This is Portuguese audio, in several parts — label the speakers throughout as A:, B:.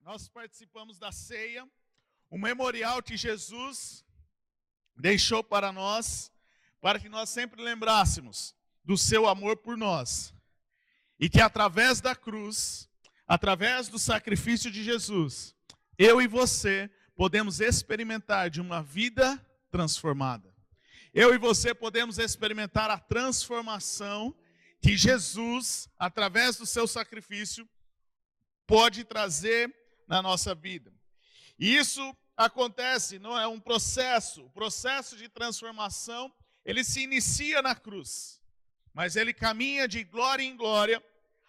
A: nós participamos da ceia, o memorial que Jesus deixou para nós, para que nós sempre lembrássemos do seu amor por nós. E que através da cruz, através do sacrifício de Jesus, eu e você podemos experimentar de uma vida transformada. Eu e você podemos experimentar a transformação que Jesus, através do seu sacrifício, pode trazer na nossa vida. E isso acontece, não é um processo. O processo de transformação, ele se inicia na cruz. Mas ele caminha de glória em glória,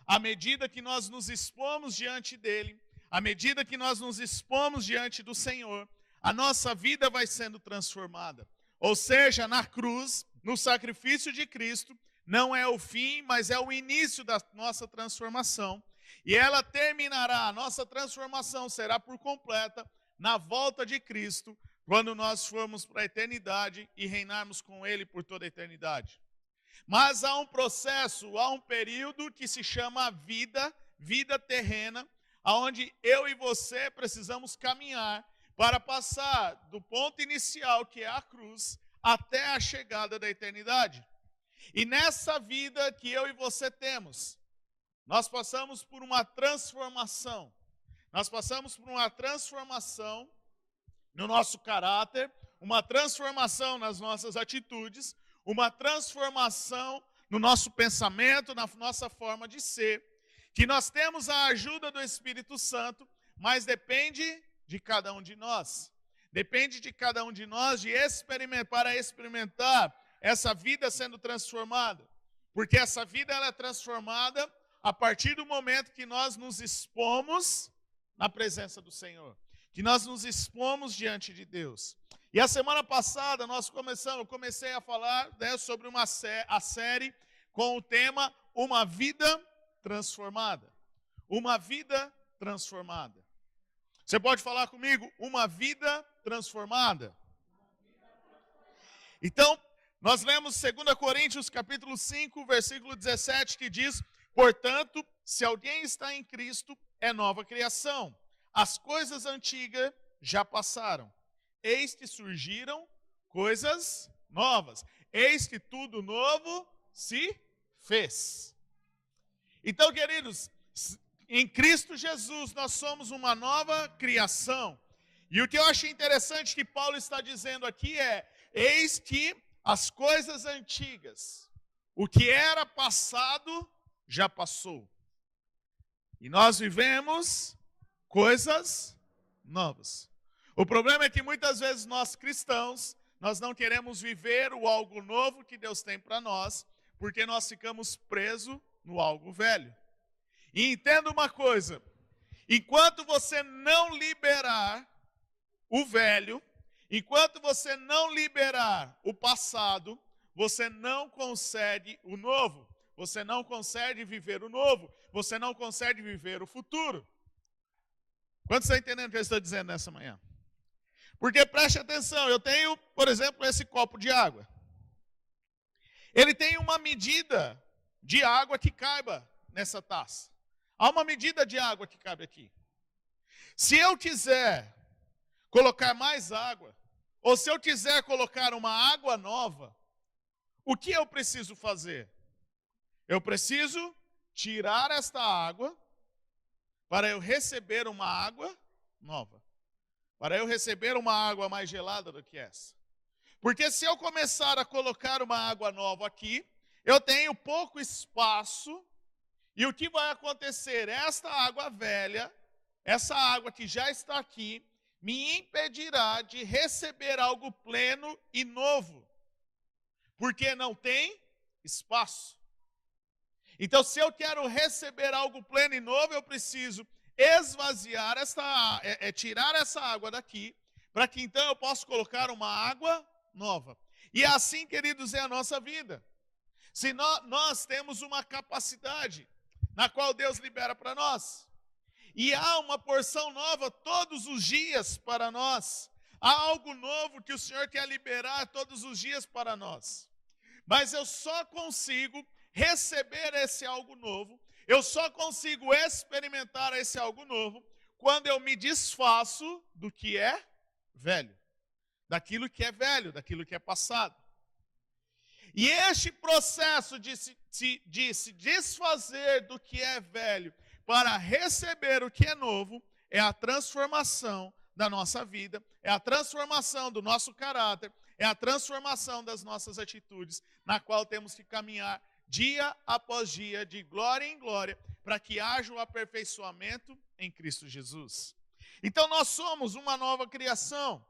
A: à medida que nós nos expomos diante dele, à medida que nós nos expomos diante do Senhor, a nossa vida vai sendo transformada. Ou seja, na cruz, no sacrifício de Cristo, não é o fim, mas é o início da nossa transformação. E ela terminará, a nossa transformação será por completa na volta de Cristo, quando nós formos para a eternidade e reinarmos com Ele por toda a eternidade. Mas há um processo, há um período que se chama vida terrena, onde eu e você precisamos caminhar para passar do ponto inicial, que é a cruz, até a chegada da eternidade. E nessa vida que eu e você temos, nós passamos por uma transformação. Nós passamos por uma transformação no nosso caráter, uma transformação nas nossas atitudes, uma transformação no nosso pensamento, na nossa forma de ser, que nós temos a ajuda do Espírito Santo, mas depende de cada um de nós. Depende de cada um de nós para experimentar essa vida sendo transformada. Porque essa vida ela é transformada a partir do momento que nós nos expomos na presença do Senhor, que nós nos expomos diante de Deus. E a semana passada eu comecei a falar sobre a série com o tema Uma Vida Transformada. Uma vida transformada. Você pode falar comigo? Uma vida transformada. Então, nós lemos 2 Coríntios capítulo 5, versículo 17, que diz: portanto, se alguém está em Cristo, é nova criação. As coisas antigas já passaram. Eis que surgiram coisas novas. Eis que tudo novo se fez. Então, queridos, em Cristo Jesus nós somos uma nova criação. E o que eu achei interessante que Paulo está dizendo aqui é: eis que as coisas antigas, o que era passado, já passou. E nós vivemos coisas novas. O problema é que muitas vezes nós cristãos, nós não queremos viver o algo novo que Deus tem para nós, porque nós ficamos presos no algo velho. E entenda uma coisa: enquanto você não liberar o velho, enquanto você não liberar o passado, você não consegue o novo. Você não consegue viver o novo. Você não consegue viver o futuro. Quantos estão entendendo o que eu estou dizendo nessa manhã? Porque preste atenção, eu tenho, por exemplo, esse copo de água. Ele tem uma medida de água que caiba nessa taça. Há uma medida de água que cabe aqui. Se eu quiser colocar mais água, ou se eu quiser colocar uma água nova, o que eu preciso fazer? Eu preciso tirar esta água para eu receber uma água nova. Para eu receber uma água mais gelada do que essa. Porque se eu começar a colocar uma água nova aqui, eu tenho pouco espaço, e o que vai acontecer? Esta água velha, essa água que já está aqui, me impedirá de receber algo pleno e novo. Porque não tem espaço. Então, se eu quero receber algo pleno e novo, eu preciso esvaziar tirar essa água daqui, para que então eu possa colocar uma água nova. E assim, queridos, é a nossa vida. Se nós temos uma capacidade na qual Deus libera para nós, e há uma porção nova todos os dias para nós, há algo novo que o Senhor quer liberar todos os dias para nós. Mas eu só consigo receber esse algo novo, eu só consigo experimentar esse algo novo quando eu me desfaço do que é velho, daquilo que é velho, daquilo que é passado. E este processo de se desfazer do que é velho para receber o que é novo é a transformação da nossa vida, é a transformação do nosso caráter, é a transformação das nossas atitudes, na qual temos que caminhar dia após dia, de glória em glória, para que haja o aperfeiçoamento em Cristo Jesus. Então nós somos uma nova criação.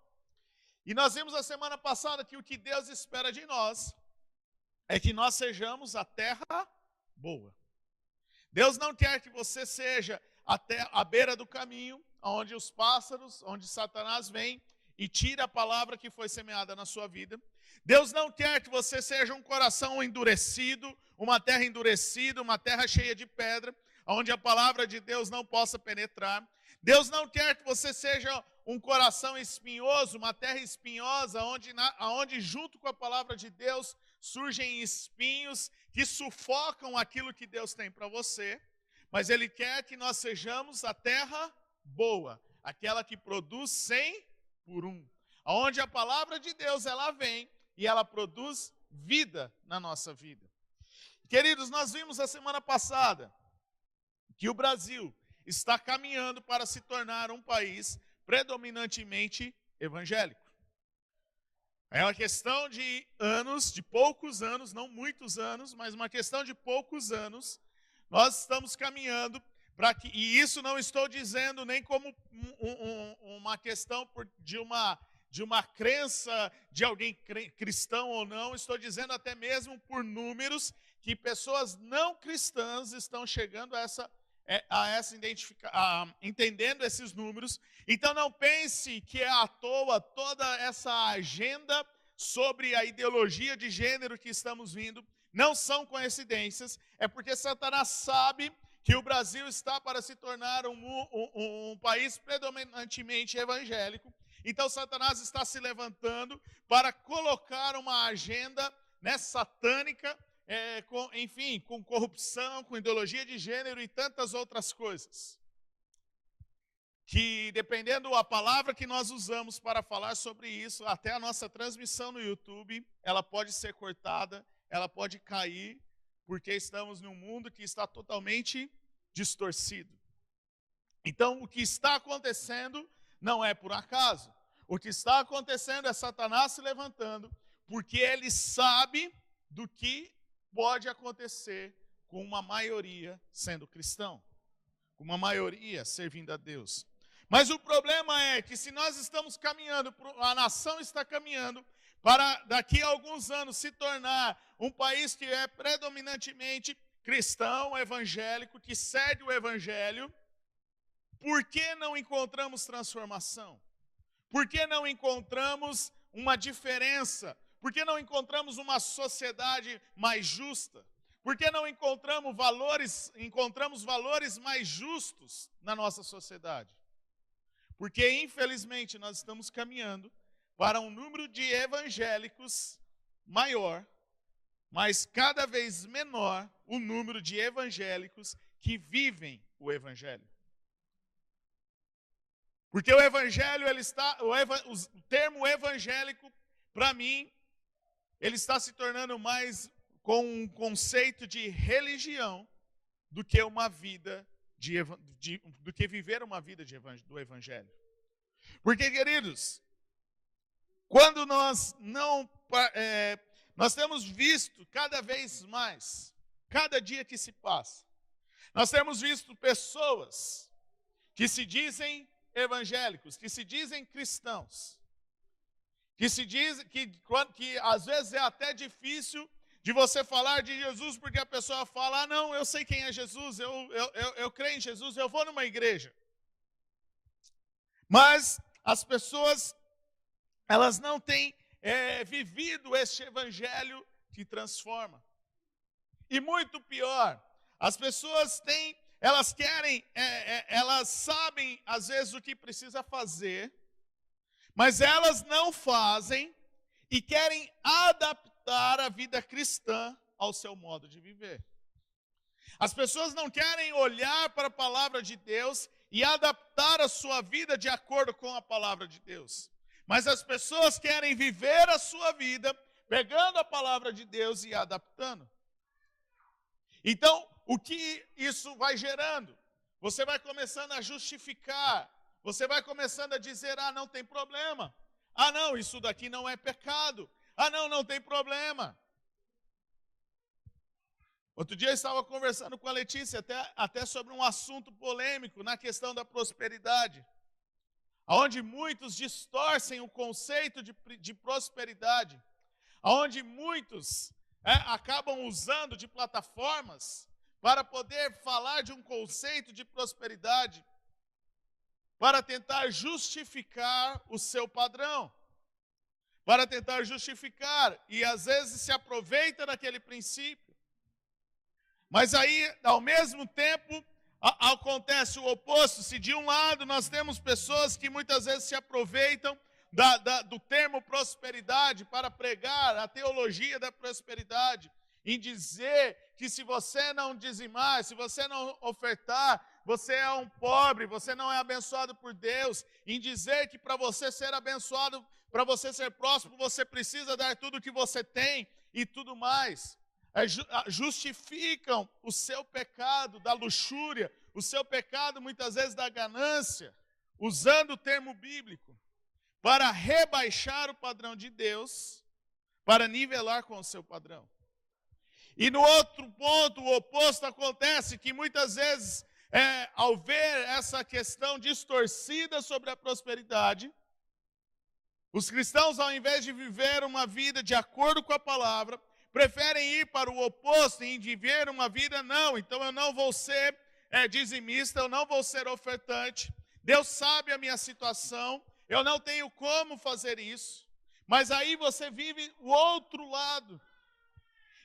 A: E nós vimos a semana passada que o que Deus espera de nós é que nós sejamos a terra boa. Deus não quer que você seja até a beira do caminho, onde os pássaros, onde Satanás vem e tira a palavra que foi semeada na sua vida. Deus não quer que você seja um coração endurecido, uma terra endurecida, uma terra cheia de pedra, onde a palavra de Deus não possa penetrar. Deus não quer que você seja um coração espinhoso, uma terra espinhosa, onde junto com a palavra de Deus surgem espinhos que sufocam aquilo que Deus tem para você. Mas Ele quer que nós sejamos a terra boa, aquela que produz 100 por 1. Onde a palavra de Deus ela vem e ela produz vida na nossa vida. Queridos, nós vimos a semana passada que o Brasil está caminhando para se tornar um país predominantemente evangélico. É uma questão de anos, de poucos anos, não muitos anos, mas uma questão de poucos anos, nós estamos caminhando para que, e isso não estou dizendo nem como uma questão de uma crença de alguém cristão ou não, estou dizendo até mesmo por números que pessoas não cristãs estão chegando entendendo esses números. Então não pense que é à toa toda essa agenda sobre a ideologia de gênero que estamos vindo. Não são coincidências, é porque Satanás sabe que o Brasil está para se tornar um país predominantemente evangélico. Então Satanás está se levantando para colocar uma agenda satânica, com corrupção, com ideologia de gênero e tantas outras coisas. Que dependendo da palavra que nós usamos para falar sobre isso, até a nossa transmissão no YouTube, ela pode ser cortada, ela pode cair, porque estamos num mundo que está totalmente distorcido. Então, o que está acontecendo não é por acaso. O que está acontecendo é Satanás se levantando, porque ele sabe do que pode acontecer com uma maioria sendo cristão, com uma maioria servindo a Deus. Mas o problema é que se nós estamos caminhando, a nação está caminhando para daqui a alguns anos se tornar um país que é predominantemente cristão, evangélico, que segue o evangelho, por que não encontramos transformação? Por que não encontramos uma diferença? Por que não encontramos uma sociedade mais justa? Por que não encontramos valores mais justos na nossa sociedade? Porque, infelizmente, nós estamos caminhando para um número de evangélicos maior, mas cada vez menor o número de evangélicos que vivem o evangelho. Porque o evangelho, o termo evangélico, para mim, ele está se tornando mais com um conceito de religião do que uma vida do que viver uma vida do evangelho. Porque, queridos, quando nós temos visto cada vez mais, cada dia que se passa, nós temos visto pessoas que se dizem evangélicos, que se dizem cristãos, que se diz que às vezes é até difícil de você falar de Jesus, porque a pessoa fala, não, eu sei quem é Jesus, eu creio em Jesus, eu vou numa igreja. Mas as pessoas, elas não têm vivido este evangelho que transforma. E muito pior, as pessoas elas querem, elas sabem às vezes o que precisa fazer, mas elas não fazem e querem adaptar a vida cristã ao seu modo de viver. As pessoas não querem olhar para a palavra de Deus e adaptar a sua vida de acordo com a palavra de Deus. Mas as pessoas querem viver a sua vida pegando a palavra de Deus e adaptando. Então, o que isso vai gerando? Você vai começando a justificar, você vai começando a dizer, não tem problema. Não, isso daqui não é pecado. Não tem problema. Outro dia eu estava conversando com a Letícia até sobre um assunto polêmico na questão da prosperidade, onde muitos distorcem o conceito de prosperidade, onde muitos acabam usando de plataformas para poder falar de um conceito de prosperidade, para tentar justificar o seu padrão, para tentar justificar, e às vezes se aproveita daquele princípio. Mas aí, ao mesmo tempo, acontece o oposto. Se de um lado nós temos pessoas que muitas vezes se aproveitam do termo prosperidade para pregar a teologia da prosperidade, em dizer que se você não dizimar, se você não ofertar, você é um pobre, você não é abençoado por Deus, em dizer que para você ser abençoado, para você ser próspero, você precisa dar tudo o que você tem e tudo mais. Justificam o seu pecado da luxúria, o seu pecado muitas vezes da ganância, usando o termo bíblico, para rebaixar o padrão de Deus, para nivelar com o seu padrão. E no outro ponto, o oposto acontece, que muitas vezes, ao ver essa questão distorcida sobre a prosperidade, os cristãos, ao invés de viver uma vida de acordo com a palavra, preferem ir para o oposto e viver uma vida, então eu não vou ser dizimista, eu não vou ser ofertante, Deus sabe a minha situação, eu não tenho como fazer isso, mas aí você vive o outro lado.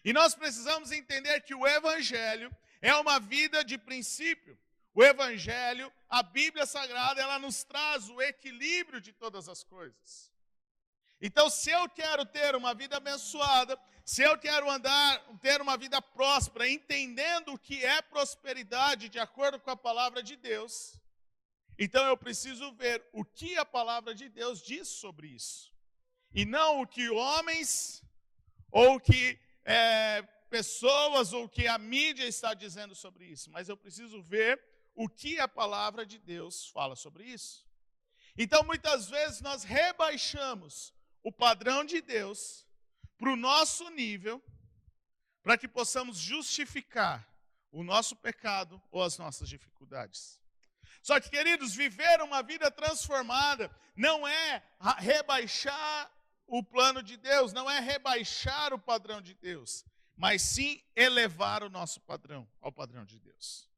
A: E nós precisamos entender que o Evangelho é uma vida de princípio. O Evangelho, a Bíblia Sagrada, ela nos traz o equilíbrio de todas as coisas. Então, se eu quero ter uma vida abençoada, se eu quero ter uma vida próspera, entendendo o que é prosperidade de acordo com a palavra de Deus, então eu preciso ver o que a palavra de Deus diz sobre isso. E não o que homens, ou o que pessoas, ou o que a mídia está dizendo sobre isso. Mas eu preciso ver o que a palavra de Deus fala sobre isso. Então, muitas vezes, nós rebaixamos o padrão de Deus para o nosso nível, para que possamos justificar o nosso pecado ou as nossas dificuldades. Só que, queridos, viver uma vida transformada não é rebaixar o plano de Deus, não é rebaixar o padrão de Deus, mas sim elevar o nosso padrão ao padrão de Deus.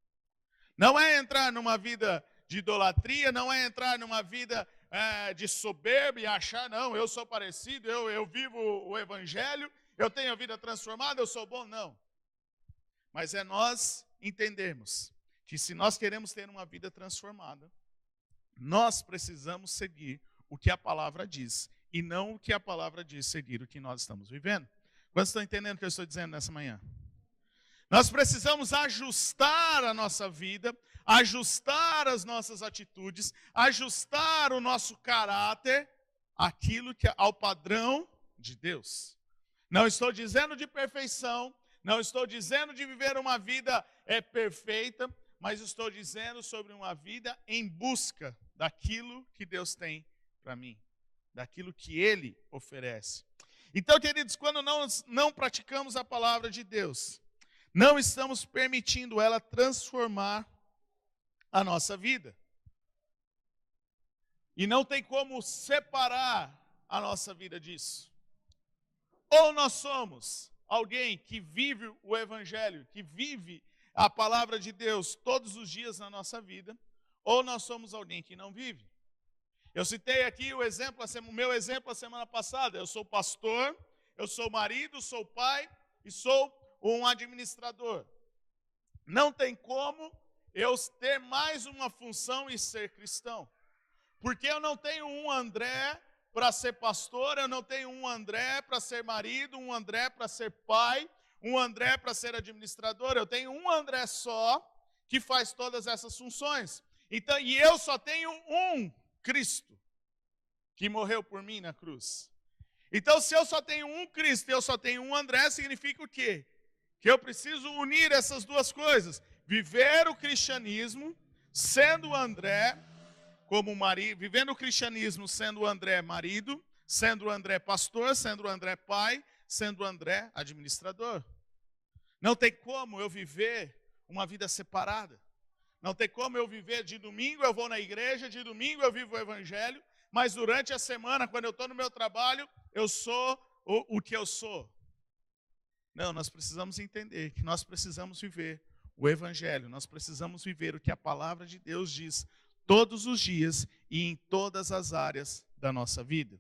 A: Não é entrar numa vida de idolatria, não é entrar numa vida de soberba e achar, eu sou parecido, eu vivo o Evangelho, eu tenho a vida transformada, eu sou bom, não. Mas é nós entendermos que se nós queremos ter uma vida transformada, nós precisamos seguir o que a palavra diz, e não o que a palavra diz seguir o que nós estamos vivendo. Quantos estão entendendo o que eu estou dizendo nessa manhã? Nós precisamos ajustar a nossa vida, ajustar as nossas atitudes, ajustar o nosso caráter ao padrão de Deus. Não estou dizendo de perfeição, não estou dizendo de viver uma vida perfeita, mas estou dizendo sobre uma vida em busca daquilo que Deus tem para mim, daquilo que Ele oferece. Então, queridos, quando nós não praticamos a palavra de Deus, não estamos permitindo ela transformar a nossa vida. E não tem como separar a nossa vida disso. Ou nós somos alguém que vive o Evangelho, que vive a palavra de Deus todos os dias na nossa vida, ou nós somos alguém que não vive. Eu citei aqui o meu exemplo a semana passada. Eu sou pastor, eu sou marido, sou pai e sou um administrador. Não tem como eu ter mais uma função e ser cristão. Porque eu não tenho um André para ser pastor, eu não tenho um André para ser marido, um André para ser pai, um André para ser administrador. Eu tenho um André só que faz todas essas funções. Então, e eu só tenho um Cristo que morreu por mim na cruz. Então, se eu só tenho um Cristo e eu só tenho um André, significa o quê? Que eu preciso unir essas duas coisas. Viver o cristianismo sendo o André como marido, vivendo o cristianismo sendo o André marido, sendo o André pastor, sendo o André pai, sendo o André administrador. Não tem como eu viver uma vida separada. Não tem como eu viver de domingo eu vou na igreja, de domingo eu vivo o evangelho, mas durante a semana, quando eu estou no meu trabalho, eu sou o que eu sou. Não, nós precisamos entender que nós precisamos viver o evangelho, nós precisamos viver o que a palavra de Deus diz todos os dias e em todas as áreas da nossa vida.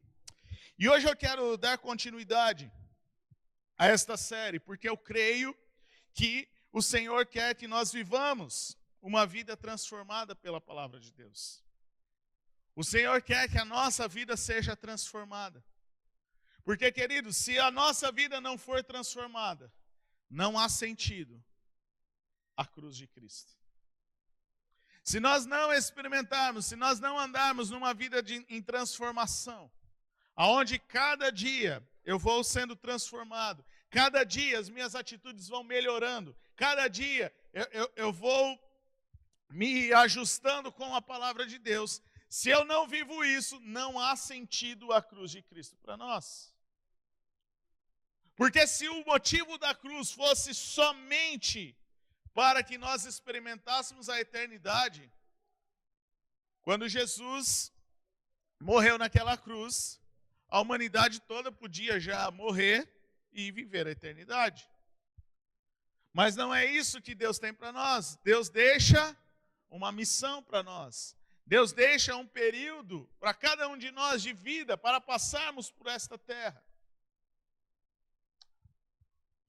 A: E hoje eu quero dar continuidade a esta série, porque eu creio que o Senhor quer que nós vivamos uma vida transformada pela palavra de Deus. O Senhor quer que a nossa vida seja transformada. Porque, queridos, se a nossa vida não for transformada, não há sentido a cruz de Cristo. Se nós não experimentarmos, se nós não andarmos numa vida em transformação, aonde cada dia eu vou sendo transformado, cada dia as minhas atitudes vão melhorando, cada dia eu vou me ajustando com a palavra de Deus. Se eu não vivo isso, não há sentido a cruz de Cristo para nós. Porque se o motivo da cruz fosse somente para que nós experimentássemos a eternidade, quando Jesus morreu naquela cruz, a humanidade toda podia já morrer e viver a eternidade. Mas não é isso que Deus tem para nós. Deus deixa uma missão para nós. Deus deixa um período para cada um de nós de vida para passarmos por esta terra.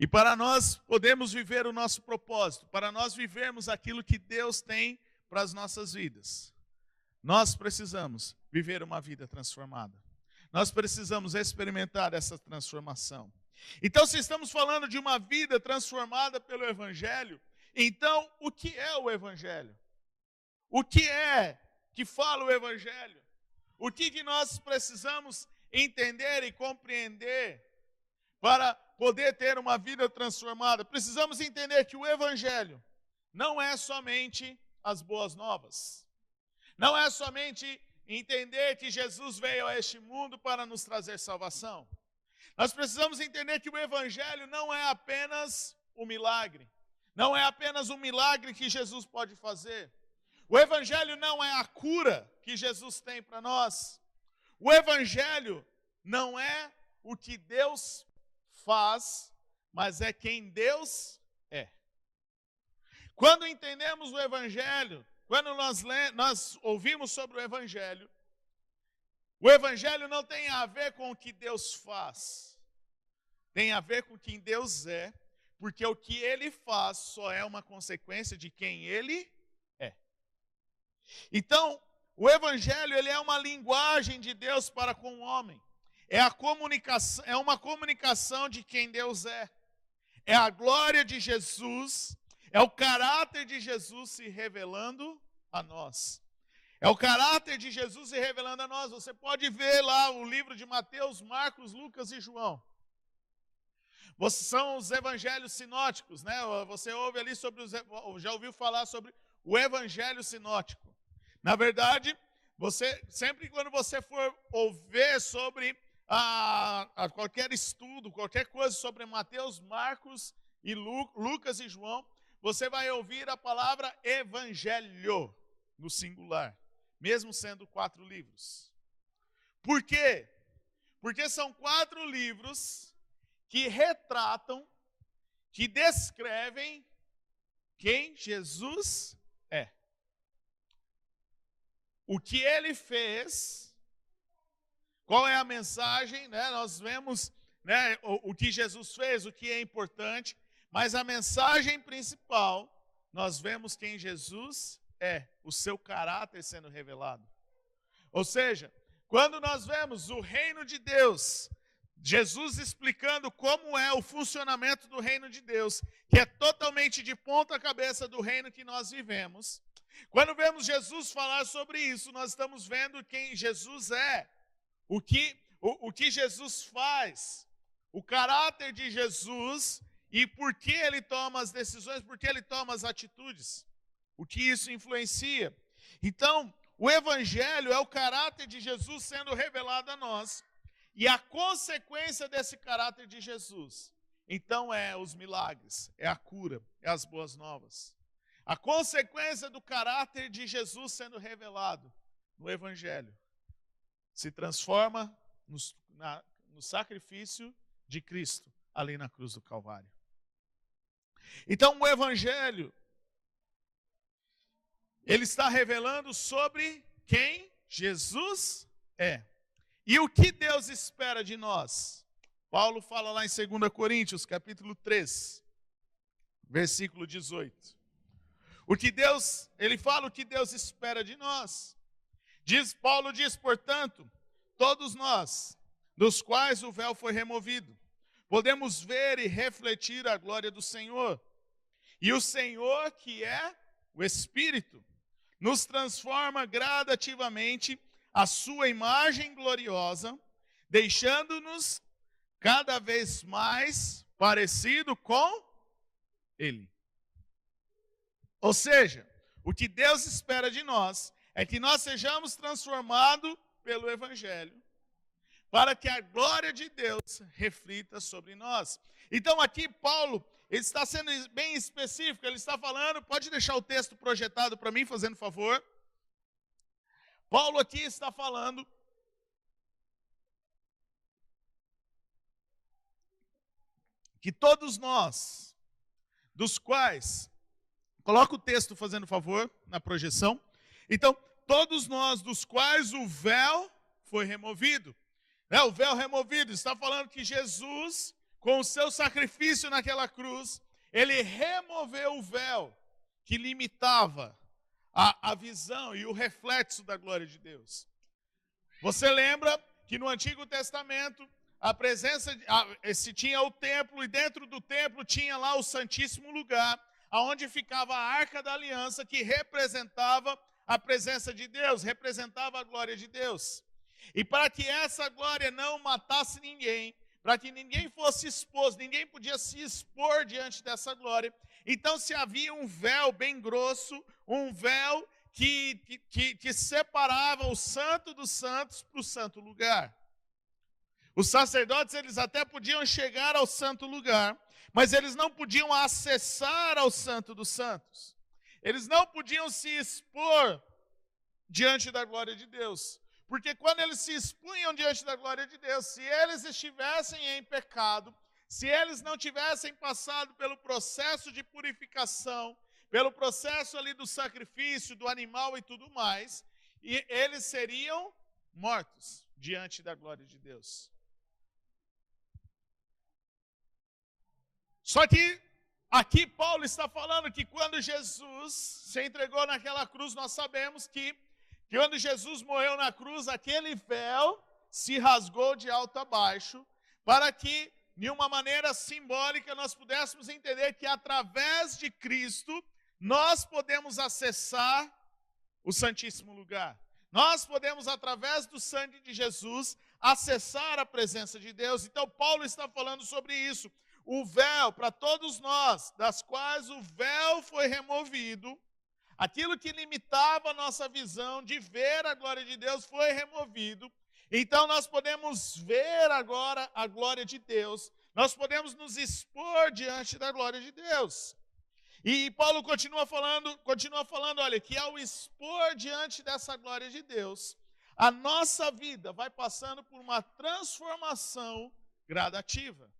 A: E para nós podermos viver o nosso propósito, para nós vivermos aquilo que Deus tem para as nossas vidas, nós precisamos viver uma vida transformada. Nós precisamos experimentar essa transformação. Então, se estamos falando de uma vida transformada pelo Evangelho, então o que é o Evangelho? O que é que fala o Evangelho? O que nós precisamos entender e compreender para poder ter uma vida transformada? Precisamos entender que o Evangelho não é somente as boas novas. Não é somente entender que Jesus veio a este mundo para nos trazer salvação. Nós precisamos entender que o Evangelho não é apenas um milagre. Não é apenas um milagre que Jesus pode fazer. O Evangelho não é a cura que Jesus tem para nós. O Evangelho não é o que Deus faz, mas é quem Deus é. Quando entendemos o Evangelho, quando nós ouvimos sobre o Evangelho não tem a ver com o que Deus faz, tem a ver com quem Deus é, porque o que Ele faz só é uma consequência de quem Ele é. Então, o Evangelho ele é uma linguagem de Deus para com o homem. É uma comunicação de quem Deus é. É a glória de Jesus, é o caráter de Jesus se revelando a nós. É o caráter de Jesus se revelando a nós. Você pode ver lá o livro de Mateus, Marcos, Lucas e João. São os evangelhos sinóticos, né? Você ouve ali já ouviu falar sobre o evangelho sinótico. Na verdade, sempre quando você for ouvir sobre qualquer estudo, qualquer coisa sobre Mateus, Marcos e Lucas e João, você vai ouvir a palavra evangelho no singular, mesmo sendo 4 livros. Por quê? Porque são 4 livros que retratam, que descrevem quem Jesus é. O que Ele fez, qual é a mensagem, né? Nós vemos, né, o que Jesus fez, o que é importante, mas a mensagem principal, nós vemos quem Jesus é, o seu caráter sendo revelado. Ou seja, quando nós vemos o reino de Deus, Jesus explicando como é o funcionamento do reino de Deus, que é totalmente de ponta cabeça do reino que nós vivemos, Quando vemos Jesus falar sobre isso, nós estamos vendo quem Jesus é, o que Jesus faz, o caráter de Jesus e por que ele toma as decisões, por que ele toma as atitudes, o que isso influencia. Então, o Evangelho é o caráter de Jesus sendo revelado a nós e a consequência desse caráter de Jesus. Então, é os milagres, é a cura, é as boas novas. A consequência do caráter de Jesus sendo revelado no Evangelho se transforma no sacrifício de Cristo ali na cruz do Calvário. Então, o Evangelho, ele está revelando sobre quem Jesus é. E o que Deus espera de nós? Paulo fala lá em 2 Coríntios, capítulo 3, versículo 18. Ele fala o que Deus espera de nós. Paulo diz, portanto, todos nós, dos quais o véu foi removido, podemos ver e refletir a glória do Senhor. E o Senhor, que é o Espírito, nos transforma gradativamente à sua imagem gloriosa, deixando-nos cada vez mais parecido com Ele. Ou seja, o que Deus espera de nós é que nós sejamos transformados pelo Evangelho, para que a glória de Deus reflita sobre nós. Então aqui Paulo, ele está sendo bem específico, ele está falando, pode deixar o texto projetado para mim, fazendo favor. Paulo aqui está falando que todos nós, dos quais, coloca o texto fazendo favor na projeção. Então, todos nós dos quais o véu foi removido. O véu removido, está falando que Jesus, com o seu sacrifício naquela cruz, ele removeu o véu que limitava a visão e o reflexo da glória de Deus. Você lembra que no Antigo Testamento, se tinha o templo, e dentro do templo tinha lá o Santíssimo Lugar, aonde ficava a Arca da Aliança, que representava a presença de Deus, representava a glória de Deus. E para que essa glória não matasse ninguém, para que ninguém fosse exposto, ninguém podia se expor diante dessa glória, então se havia um véu bem grosso, um véu que separava o santo dos santos para o santo lugar. Os sacerdotes, eles até podiam chegar ao santo lugar, mas eles não podiam acessar ao santo dos santos. Eles não podiam se expor diante da glória de Deus. Porque quando eles se expunham diante da glória de Deus, se eles estivessem em pecado, se eles não tivessem passado pelo processo de purificação, pelo processo ali do sacrifício, do animal e tudo mais, e eles seriam mortos diante da glória de Deus. Só que aqui Paulo está falando que quando Jesus se entregou naquela cruz, nós sabemos que quando Jesus morreu na cruz, aquele véu se rasgou de alto a baixo, para que, de uma maneira simbólica, nós pudéssemos entender que através de Cristo, nós podemos acessar o Santíssimo Lugar. Nós podemos, através do sangue de Jesus, acessar a presença de Deus. Então, Paulo está falando sobre isso. O véu, para todos nós, das quais o véu foi removido, aquilo que limitava a nossa visão de ver a glória de Deus foi removido. Então nós podemos ver agora a glória de Deus. Nós podemos nos expor diante da glória de Deus. E Paulo continua falando, olha, que ao expor diante dessa glória de Deus, a nossa vida vai passando por uma transformação gradativa.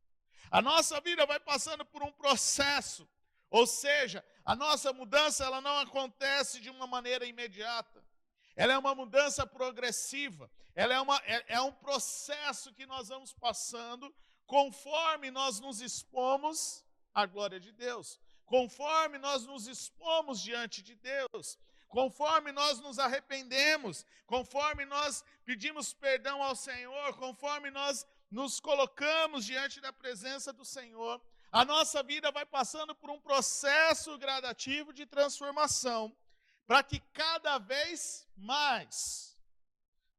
A: A nossa vida vai passando por um processo. Ou seja, a nossa mudança ela não acontece de uma maneira imediata. Ela é uma mudança progressiva. Ela é um processo que nós vamos passando conforme nós nos expomos à glória de Deus. Conforme nós nos expomos diante de Deus. Conforme nós nos arrependemos. Conforme nós pedimos perdão ao Senhor. Conforme nós nos colocamos diante da presença do Senhor. A nossa vida vai passando por um processo gradativo de transformação, para que cada vez mais,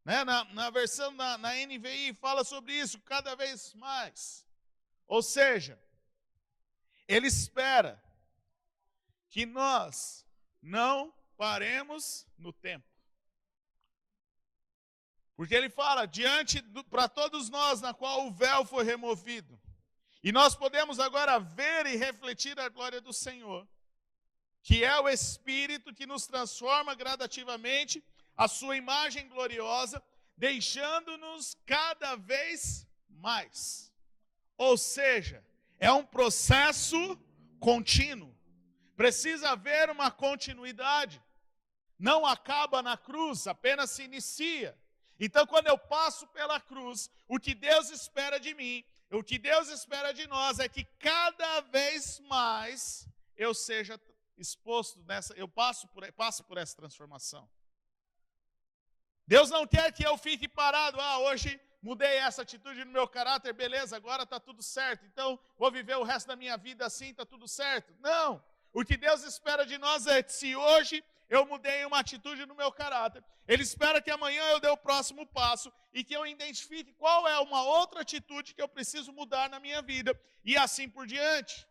A: né? Na versão na NVI fala sobre isso, cada vez mais. Ou seja, ele espera que nós não paremos no tempo. Porque ele fala, para todos nós, na qual o véu foi removido, e nós podemos agora ver e refletir a glória do Senhor, que é o Espírito que nos transforma gradativamente a sua imagem gloriosa, deixando-nos cada vez mais. Ou seja, é um processo contínuo. Precisa haver uma continuidade. Não acaba na cruz, apenas se inicia. Então, quando eu passo pela cruz, o que Deus espera de mim, o que Deus espera de nós é que cada vez mais eu seja exposto eu passo por essa transformação. Deus não quer que eu fique parado, hoje mudei essa atitude no meu caráter, beleza, agora está tudo certo, então vou viver o resto da minha vida assim, está tudo certo. Não, o que Deus espera de nós é que se hoje eu mudei uma atitude no meu caráter, Ele espera que amanhã eu dê o próximo passo e que eu identifique qual é uma outra atitude que eu preciso mudar na minha vida e assim por diante.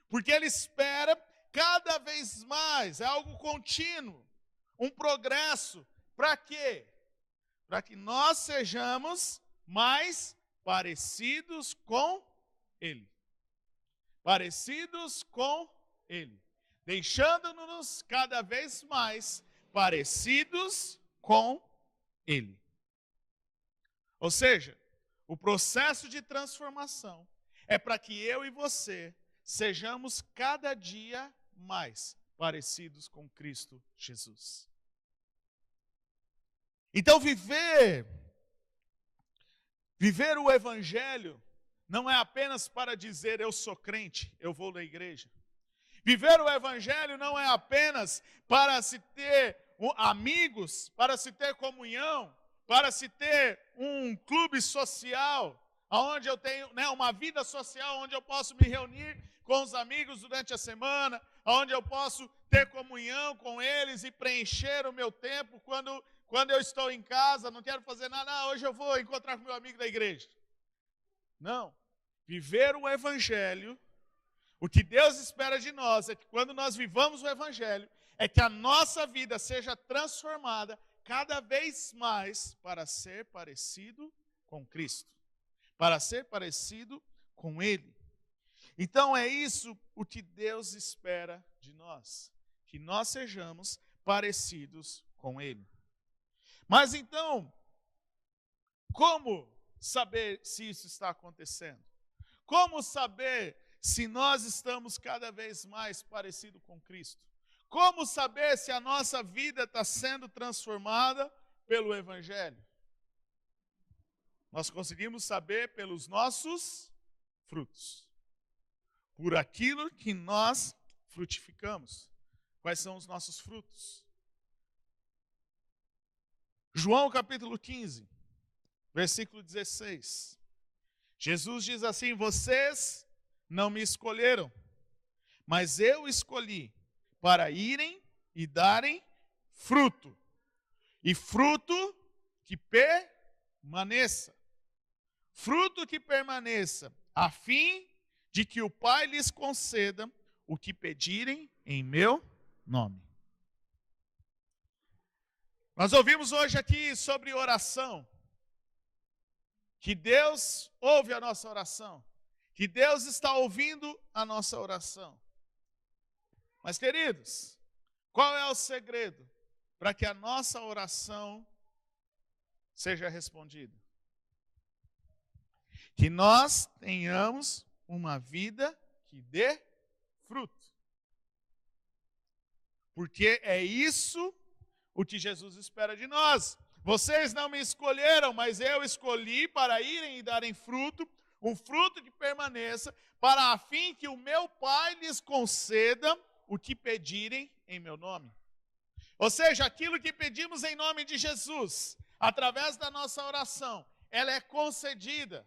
A: Porque Ele espera cada vez mais, é algo contínuo, um progresso. Para quê? Para que nós sejamos mais parecidos com Ele. Parecidos com Ele. Deixando-nos cada vez mais parecidos com Ele. Ou seja, o processo de transformação é para que eu e você sejamos cada dia mais parecidos com Cristo Jesus. Então viver o Evangelho não é apenas para dizer eu sou crente, eu vou na igreja. Viver o Evangelho não é apenas para se ter amigos, para se ter comunhão, para se ter um clube social, onde eu tenho uma vida social, onde eu posso me reunir com os amigos durante a semana, onde eu posso ter comunhão com eles e preencher o meu tempo quando eu estou em casa, não quero fazer nada, hoje eu vou encontrar com meu amigo da igreja. Não. Viver o Evangelho, o que Deus espera de nós é que quando nós vivamos o Evangelho, é que a nossa vida seja transformada cada vez mais para ser parecido com Cristo, para ser parecido com Ele. Então é isso o que Deus espera de nós, que nós sejamos parecidos com Ele. Mas então, como saber se isso está acontecendo? Como saber se nós estamos cada vez mais parecidos com Cristo? Como saber se a nossa vida está sendo transformada pelo Evangelho? Nós conseguimos saber pelos nossos frutos. Por aquilo que nós frutificamos. Quais são os nossos frutos? João capítulo 15, versículo 16. Jesus diz assim: vocês não me escolheram, mas eu escolhi para irem e darem fruto. E fruto que permaneça. Fruto que permaneça, a fim de que o Pai lhes conceda o que pedirem em meu nome. Nós ouvimos hoje aqui sobre oração, que Deus ouve a nossa oração, que Deus está ouvindo a nossa oração. Mas, queridos, qual é o segredo para que a nossa oração seja respondida? Que nós tenhamos uma vida que dê fruto. Porque é isso o que Jesus espera de nós. Vocês não me escolheram, mas eu escolhi para irem e darem fruto, um fruto que permaneça, para a fim que o meu Pai lhes conceda o que pedirem em meu nome. Ou seja, aquilo que pedimos em nome de Jesus, através da nossa oração, ela é concedida.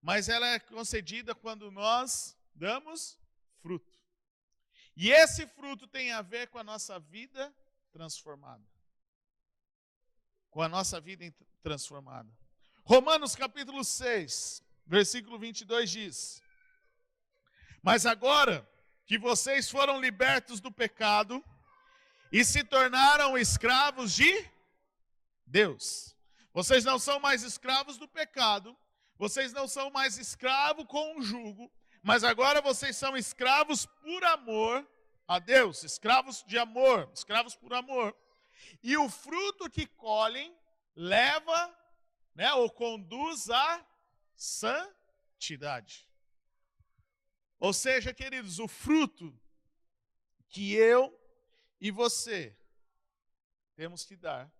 A: Mas ela é concedida quando nós damos fruto. E esse fruto tem a ver com a nossa vida transformada. Com a nossa vida transformada. Romanos capítulo 6, versículo 22 diz: Mas agora que vocês foram libertos do pecado e se tornaram escravos de Deus. Vocês não são mais escravos do pecado, vocês não são mais escravos com o jugo, mas agora vocês são escravos por amor a Deus, escravos de amor, escravos por amor. E o fruto que colhem leva, ou conduz à santidade. Ou seja, queridos, o fruto que eu e você temos que dar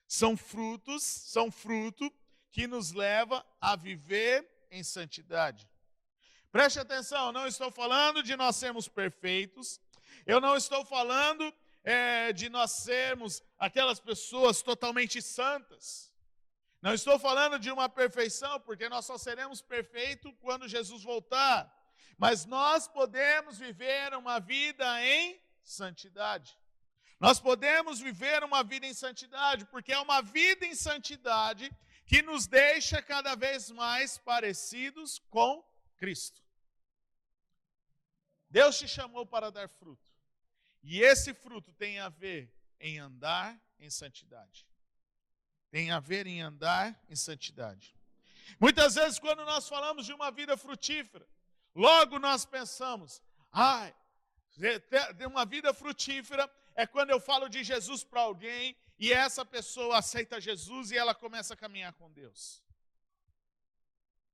A: são fruto que nos leva a viver em santidade. Preste atenção, eu não estou falando de nós sermos perfeitos, eu não estou falando de nós sermos aquelas pessoas totalmente santas. Não estou falando de uma perfeição, porque nós só seremos perfeitos quando Jesus voltar. Mas nós podemos viver uma vida em santidade. Nós podemos viver uma vida em santidade, porque é uma vida em santidade que nos deixa cada vez mais parecidos com Cristo. Deus te chamou para dar fruto. E esse fruto tem a ver em andar em santidade. Tem a ver em andar em santidade. Muitas vezes, quando nós falamos de uma vida frutífera, logo nós pensamos, uma vida frutífera é quando eu falo de Jesus para alguém e essa pessoa aceita Jesus e ela começa a caminhar com Deus.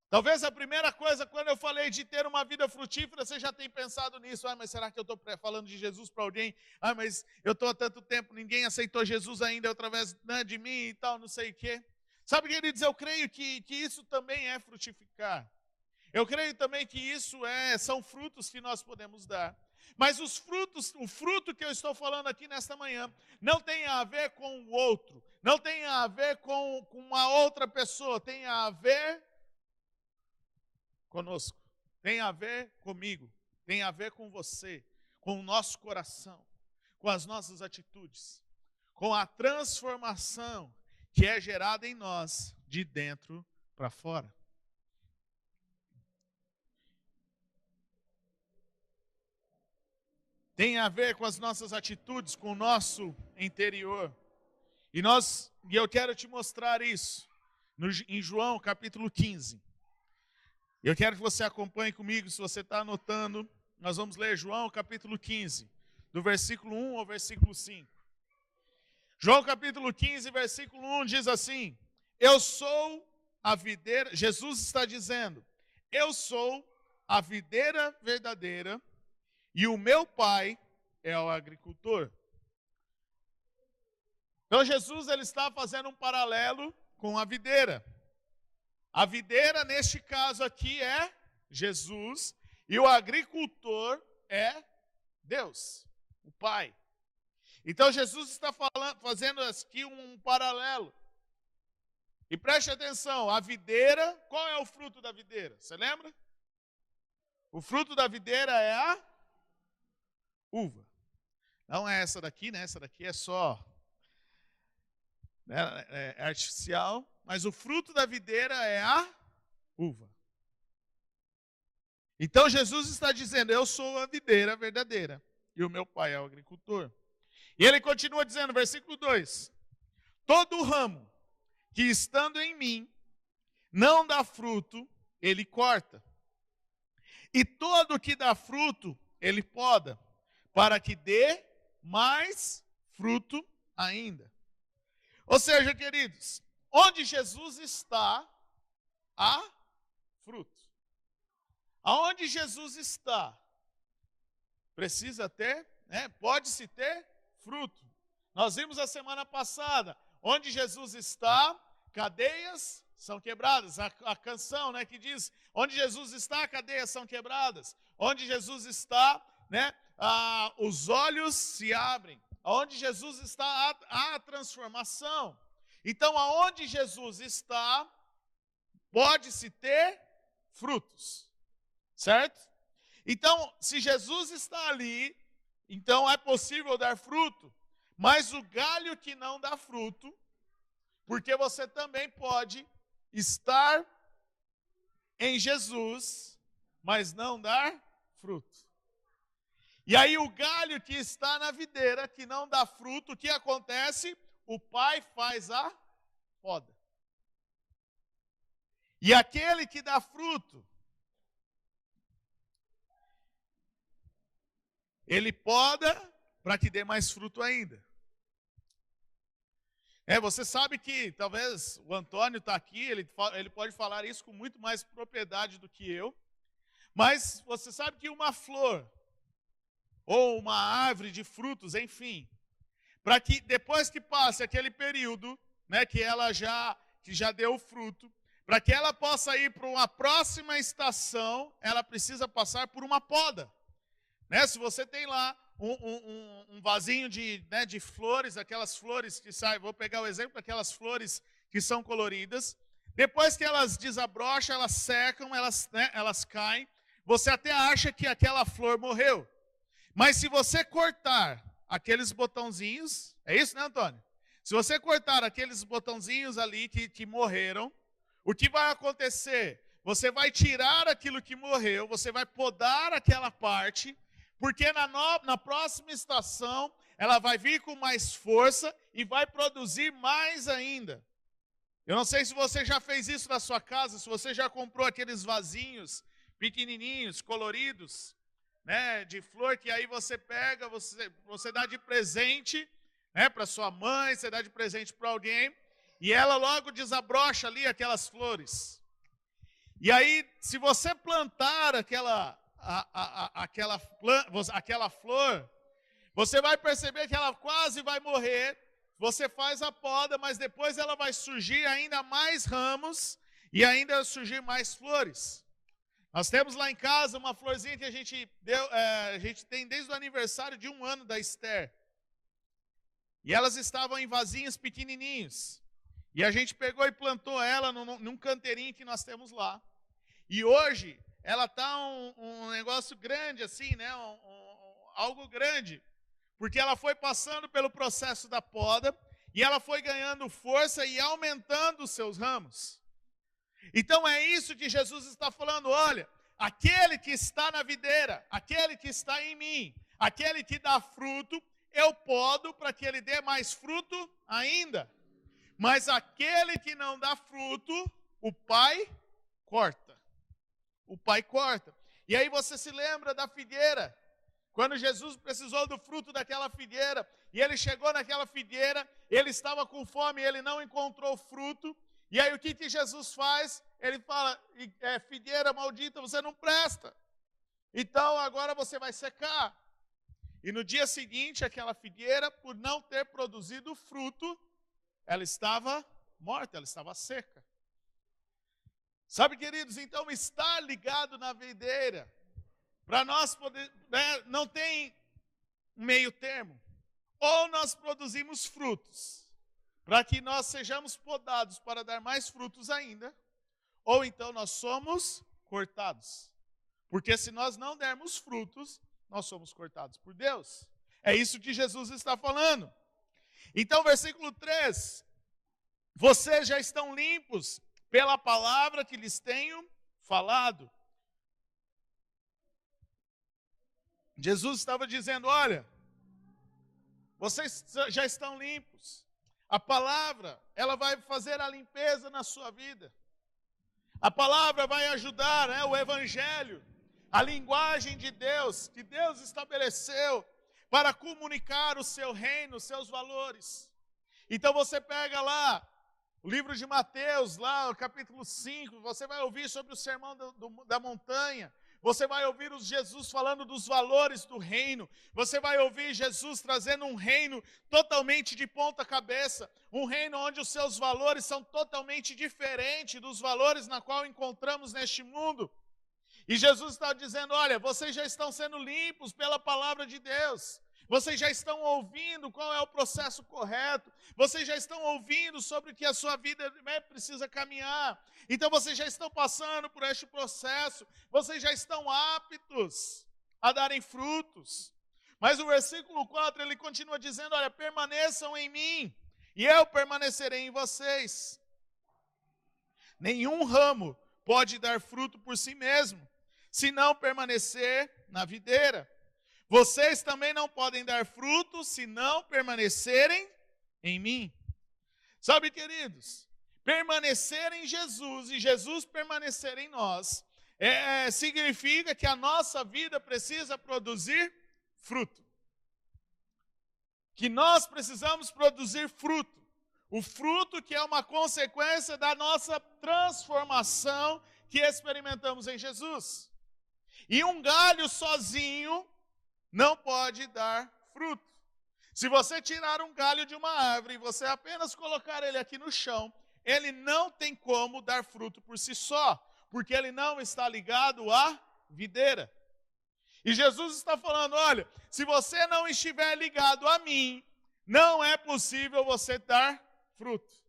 A: Talvez a primeira coisa, quando eu falei de ter uma vida frutífera, você já tem pensado nisso. Mas será que eu estou falando de Jesus para alguém? Mas eu estou há tanto tempo, ninguém aceitou Jesus ainda através de mim e tal, não sei o quê. Sabe, queridos, eu creio que isso também é frutificar. Eu creio também que isso são frutos que nós podemos dar. Mas o fruto que eu estou falando aqui nesta manhã, não tem a ver com o outro, não tem a ver com uma outra pessoa, tem a ver conosco, tem a ver comigo, tem a ver com você, com o nosso coração, com as nossas atitudes, com a transformação que é gerada em nós de dentro para fora. Tem a ver com as nossas atitudes, com o nosso interior. E eu quero te mostrar isso em João capítulo 15. Eu quero que você acompanhe comigo, se você está anotando, nós vamos ler João capítulo 15, do versículo 1 ao versículo 5. João capítulo 15, versículo 1 diz assim: Eu sou a videira, Jesus está dizendo, eu sou a videira verdadeira, e o meu pai é o agricultor. Então Jesus ele está fazendo um paralelo com a videira. A videira, neste caso aqui, é Jesus, e o agricultor é Deus, o Pai. Então Jesus está fazendo aqui um paralelo. E preste atenção, a videira, qual é o fruto da videira? Você lembra? O fruto da videira é a uva. Não é essa daqui, né? Essa daqui é só é artificial, mas o fruto da videira é a uva. Então Jesus está dizendo, eu sou a videira verdadeira e o meu pai é o agricultor. E ele continua dizendo, versículo 2, todo ramo que estando em mim não dá fruto, ele corta. E todo que dá fruto, ele poda, para que dê mais fruto ainda. Ou seja, queridos, onde Jesus está, há fruto. Aonde Jesus está, precisa ter, pode-se ter fruto. Nós vimos a semana passada, onde Jesus está, cadeias são quebradas. A canção, que diz, onde Jesus está, cadeias são quebradas. Onde Jesus está, os olhos se abrem. Onde Jesus está, há a transformação. Então, aonde Jesus está, pode-se ter frutos. Certo? Então, se Jesus está ali, então é possível dar fruto. Mas o galho que não dá fruto, porque você também pode estar em Jesus, mas não dar fruto. E aí o galho que está na videira, que não dá fruto, o que acontece? O pai faz a poda. E aquele que dá fruto, ele poda para que dê mais fruto ainda. Você sabe que talvez o Antônio está aqui, ele pode falar isso com muito mais propriedade do que eu, mas você sabe que uma flor, ou uma árvore de frutos, enfim, para que depois que passe aquele período, que já deu fruto, para que ela possa ir para uma próxima estação, ela precisa passar por uma poda. Se você tem lá um vasinho de flores, aquelas flores que saem, vou pegar o exemplo daquelas flores que são coloridas, depois que elas desabrocham, elas secam, elas caem, você até acha que aquela flor morreu. Mas se você cortar aqueles botãozinhos, é isso, né, Antônio? Se você cortar aqueles botãozinhos ali que morreram, o que vai acontecer? Você vai tirar aquilo que morreu, você vai podar aquela parte, porque na próxima estação, ela vai vir com mais força e vai produzir mais ainda. Eu não sei se você já fez isso na sua casa, se você já comprou aqueles vasinhos pequenininhos, coloridos, de flor, que aí você pega, você dá de presente, para sua mãe, você dá de presente para alguém, e ela logo desabrocha ali aquelas flores. E aí, se você plantar aquela flor, você vai perceber que ela quase vai morrer, você faz a poda, mas depois ela vai surgir ainda mais ramos e ainda surgir mais flores. Nós temos lá em casa uma florzinha que a gente tem desde o aniversário de 1 ano da Esther. E elas estavam em vasinhos pequenininhos. E a gente pegou e plantou ela num canteirinho que nós temos lá. E hoje ela está um negócio grande assim, algo grande. Porque ela foi passando pelo processo da poda e ela foi ganhando força e aumentando os seus ramos. Então é isso que Jesus está falando, olha, aquele que está na videira, aquele que está em mim, aquele que dá fruto, eu podo para que ele dê mais fruto ainda. Mas aquele que não dá fruto, o Pai corta. O Pai corta. E aí você se lembra da figueira, quando Jesus precisou do fruto daquela figueira, e ele chegou naquela figueira, ele estava com fome, ele não encontrou fruto. E aí o que Jesus faz? Ele fala, figueira maldita, você não presta. Então agora você vai secar. E no dia seguinte, aquela figueira, por não ter produzido fruto, ela estava morta, ela estava seca. Sabe, queridos, então estar ligado na videira, para nós poder, não tem um meio termo. Ou nós produzimos frutos, para que nós sejamos podados para dar mais frutos ainda, ou então nós somos cortados. Porque se nós não dermos frutos, nós somos cortados por Deus. É isso que Jesus está falando. Então, versículo 3. Vocês já estão limpos pela palavra que lhes tenho falado. Jesus estava dizendo, olha, vocês já estão limpos. A palavra, ela vai fazer a limpeza na sua vida. A palavra vai ajudar, o evangelho, a linguagem de Deus, que Deus estabeleceu para comunicar o seu reino, os seus valores. Então você pega lá, o livro de Mateus, lá, o capítulo 5, você vai ouvir sobre o sermão da montanha. Você vai ouvir Jesus falando dos valores do reino. Você vai ouvir Jesus trazendo um reino totalmente de ponta cabeça. Um reino onde os seus valores são totalmente diferentes dos valores na qual encontramos neste mundo. E Jesus está dizendo, olha, vocês já estão sendo limpos pela palavra de Deus. Vocês já estão ouvindo qual é o processo correto. Vocês já estão ouvindo sobre o que a sua vida precisa caminhar. Então vocês já estão passando por este processo. Vocês já estão aptos a darem frutos. Mas o versículo 4, ele continua dizendo, olha, permaneçam em mim, e eu permanecerei em vocês. Nenhum ramo pode dar fruto por si mesmo, se não permanecer na videira. Vocês também não podem dar fruto, se não permanecerem em mim. Sabe, queridos, permanecer em Jesus e Jesus permanecer em nós, significa que a nossa vida precisa produzir fruto. Que nós precisamos produzir fruto. O fruto que é uma consequência da nossa transformação que experimentamos em Jesus. E um galho sozinho não pode dar fruto. Se você tirar um galho de uma árvore e você apenas colocar ele aqui no chão, ele não tem como dar fruto por si só, porque ele não está ligado à videira. E Jesus está falando, olha, se você não estiver ligado a mim, não é possível você dar fruto.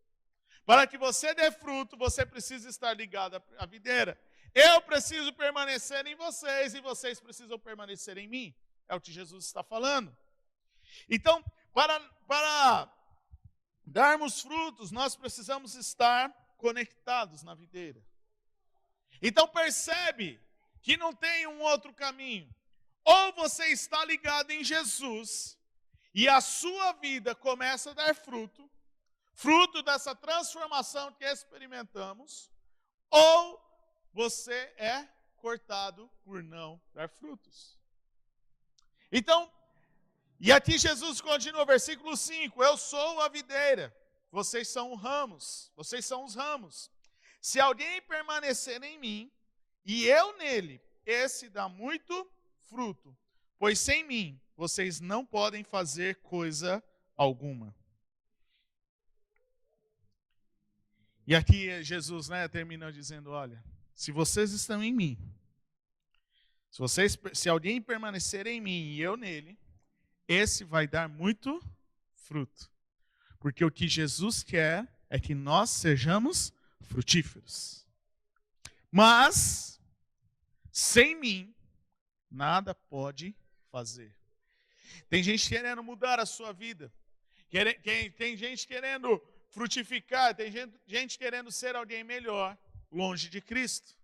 A: Para que você dê fruto, você precisa estar ligado à videira. Eu preciso permanecer em vocês e vocês precisam permanecer em mim. É o que Jesus está falando. Então, para darmos frutos, nós precisamos estar conectados na videira. Então percebe que não tem um outro caminho. Ou você está ligado em Jesus e a sua vida começa a dar fruto, fruto dessa transformação que experimentamos, ou você é cortado por não dar frutos. Então, e aqui Jesus continua, versículo 5, eu sou a videira, vocês são os ramos. Se alguém permanecer em mim, e eu nele, esse dá muito fruto, pois sem mim, vocês não podem fazer coisa alguma. E aqui Jesus termina dizendo, olha, se vocês estão em mim, se alguém permanecer em mim e eu nele, esse vai dar muito fruto. Porque o que Jesus quer é que nós sejamos frutíferos. Mas, sem mim, nada pode fazer. Tem gente querendo mudar a sua vida. Tem gente querendo frutificar. Tem gente querendo ser alguém melhor, longe de Cristo.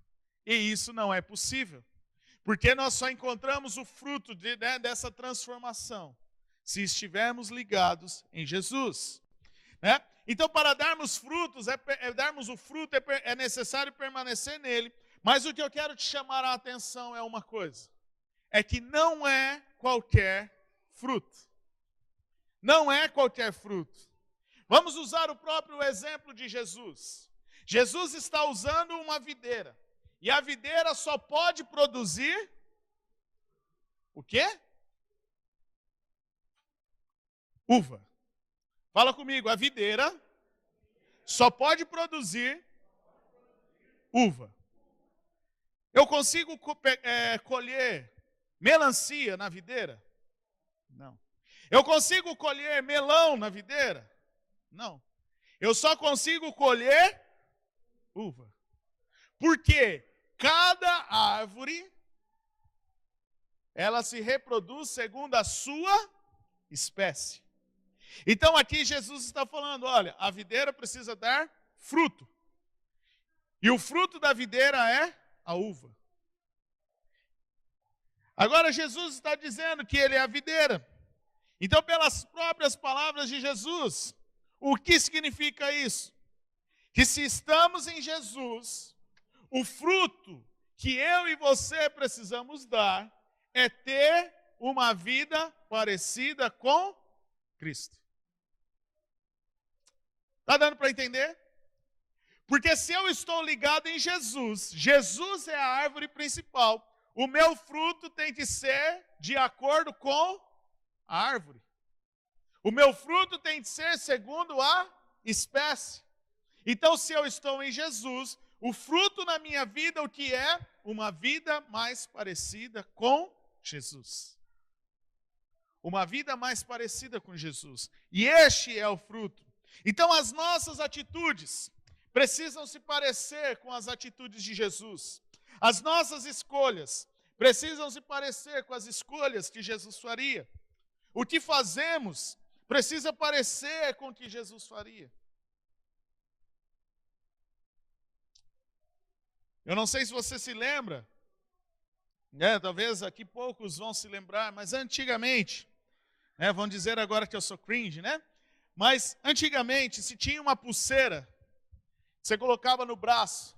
A: E isso não é possível. Porque nós só encontramos o fruto dessa transformação se estivermos ligados em Jesus. Né? Então, para darmos frutos, darmos o fruto, é necessário permanecer nele. Mas o que eu quero te chamar a atenção é uma coisa. É que não é qualquer fruto. Não é qualquer fruto. Vamos usar o próprio exemplo de Jesus. Jesus está usando uma videira. E a videira só pode produzir o quê? Uva. Fala comigo, a videira só pode produzir uva. Eu consigo colher melancia na videira? Não. Eu consigo colher melão na videira? Não. Eu só consigo colher uva. Porque cada árvore, ela se reproduz segundo a sua espécie. Então aqui Jesus está falando, olha, a videira precisa dar fruto. E o fruto da videira é a uva. Agora Jesus está dizendo que ele é a videira. Então, pelas próprias palavras de Jesus, o que significa isso? Que se estamos em Jesus, o fruto que eu e você precisamos dar é ter uma vida parecida com Cristo. Está dando para entender? Porque se eu estou ligado em Jesus, Jesus é a árvore principal, o meu fruto tem que ser de acordo com a árvore. O meu fruto tem que ser segundo a espécie. Então, se eu estou em Jesus, o fruto na minha vida, o que é? Uma vida mais parecida com Jesus. Uma vida mais parecida com Jesus. E este é o fruto. Então, as nossas atitudes precisam se parecer com as atitudes de Jesus. As nossas escolhas precisam se parecer com as escolhas que Jesus faria. O que fazemos precisa parecer com o que Jesus faria. Eu não sei se você se lembra, talvez aqui poucos vão se lembrar, mas antigamente, vão dizer agora que eu sou cringe, né? Mas antigamente, se tinha uma pulseira, você colocava no braço,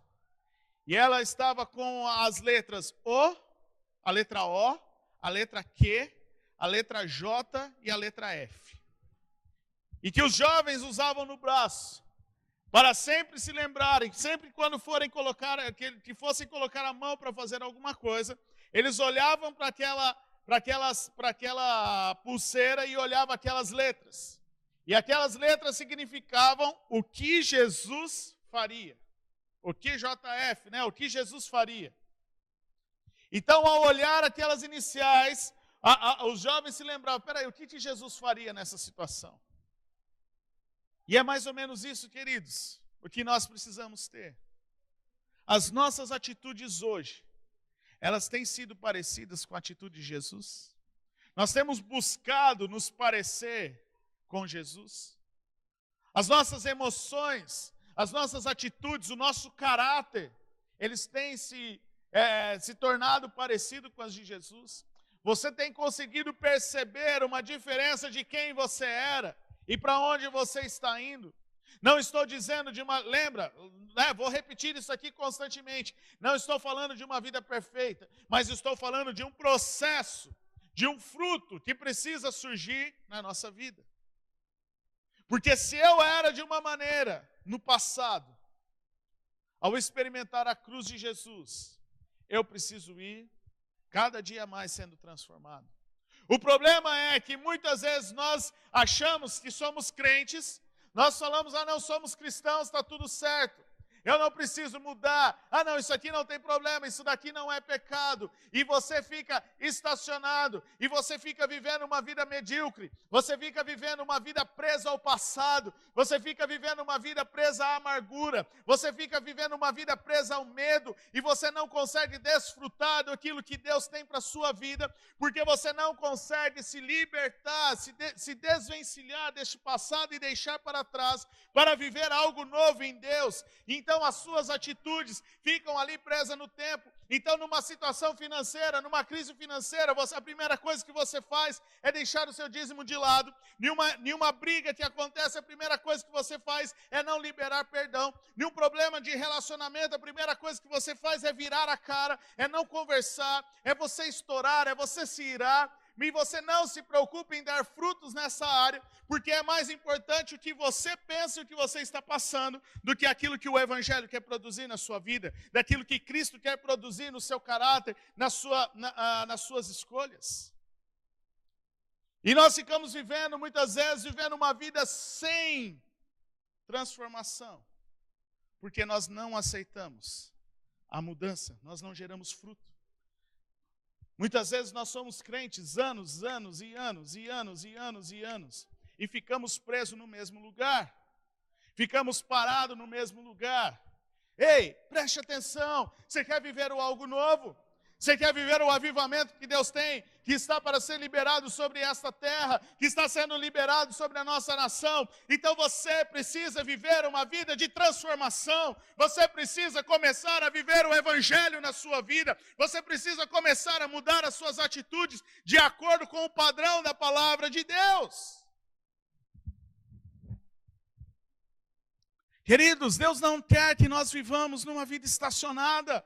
A: e ela estava com as letras O, a letra O, a letra Q, a letra J e a letra F. E que os jovens usavam no braço, para sempre se lembrarem, sempre quando forem colocar, que fossem colocar a mão para fazer alguma coisa, eles olhavam para aquela pulseira e olhavam aquelas letras. E aquelas letras significavam o que Jesus faria. O que JF, o que Jesus faria. Então, ao olhar aquelas iniciais, os jovens se lembravam, peraí, o que Jesus faria nessa situação? E é mais ou menos isso, queridos, o que nós precisamos ter. As nossas atitudes hoje, elas têm sido parecidas com a atitude de Jesus? Nós temos buscado nos parecer com Jesus? As nossas emoções, as nossas atitudes, o nosso caráter, eles têm se tornado parecido com as de Jesus? Você tem conseguido perceber uma diferença de quem você era e para onde você está indo? Não estou dizendo lembra, vou repetir isso aqui constantemente, não estou falando de uma vida perfeita, mas estou falando de um processo, de um fruto que precisa surgir na nossa vida. Porque se eu era de uma maneira no passado, ao experimentar a cruz de Jesus, eu preciso ir cada dia mais sendo transformado. O problema é que muitas vezes nós achamos que somos crentes, nós falamos, não somos cristãos, está tudo certo. Eu não preciso mudar. Não, isso aqui não tem problema, isso daqui não é pecado. E você fica estacionado, e você fica vivendo uma vida medíocre, você fica vivendo uma vida presa ao passado, você fica vivendo uma vida presa à amargura, você fica vivendo uma vida presa ao medo, e você não consegue desfrutar daquilo que Deus tem para a sua vida, porque você não consegue se libertar, se desvencilhar deste passado e deixar para trás, para viver algo novo em Deus. Então as suas atitudes ficam ali presas no tempo. Então numa situação financeira, numa crise financeira, a primeira coisa que você faz é deixar o seu dízimo de lado. Nenhuma briga que acontece, a primeira coisa que você faz é não liberar perdão. Nenhum problema de relacionamento, a primeira coisa que você faz é virar a cara, é não conversar, é você estourar, é você se irar. E você não se preocupe em dar frutos nessa área, porque é mais importante o que você pensa e o que você está passando, do que aquilo que o Evangelho quer produzir na sua vida, daquilo que Cristo quer produzir no seu caráter, nas suas escolhas. E nós ficamos muitas vezes, vivendo uma vida sem transformação, porque nós não aceitamos a mudança, nós não geramos fruto. Muitas vezes nós somos crentes anos e ficamos presos no mesmo lugar, ficamos parados no mesmo lugar. Ei, preste atenção, você quer viver algo novo? Você quer viver o avivamento que Deus tem, que está para ser liberado sobre esta terra, que está sendo liberado sobre a nossa nação? Então você precisa viver uma vida de transformação, você precisa começar a viver o Evangelho na sua vida, você precisa começar a mudar as suas atitudes de acordo com o padrão da palavra de Deus. Queridos, Deus não quer que nós vivamos numa vida estacionada.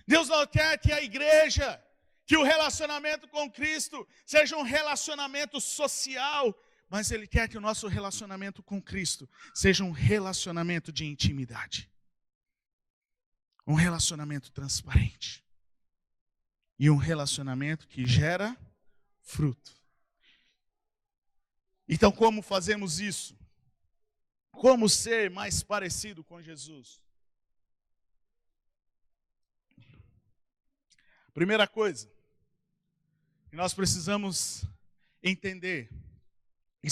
A: Deus não quer que a igreja, que o relacionamento com Cristo seja um relacionamento social, mas Ele quer que o nosso relacionamento com Cristo seja um relacionamento de intimidade. Um relacionamento transparente. E um relacionamento que gera fruto. Então, como fazemos isso? Como ser mais parecido com Jesus? Primeira coisa que nós precisamos entender e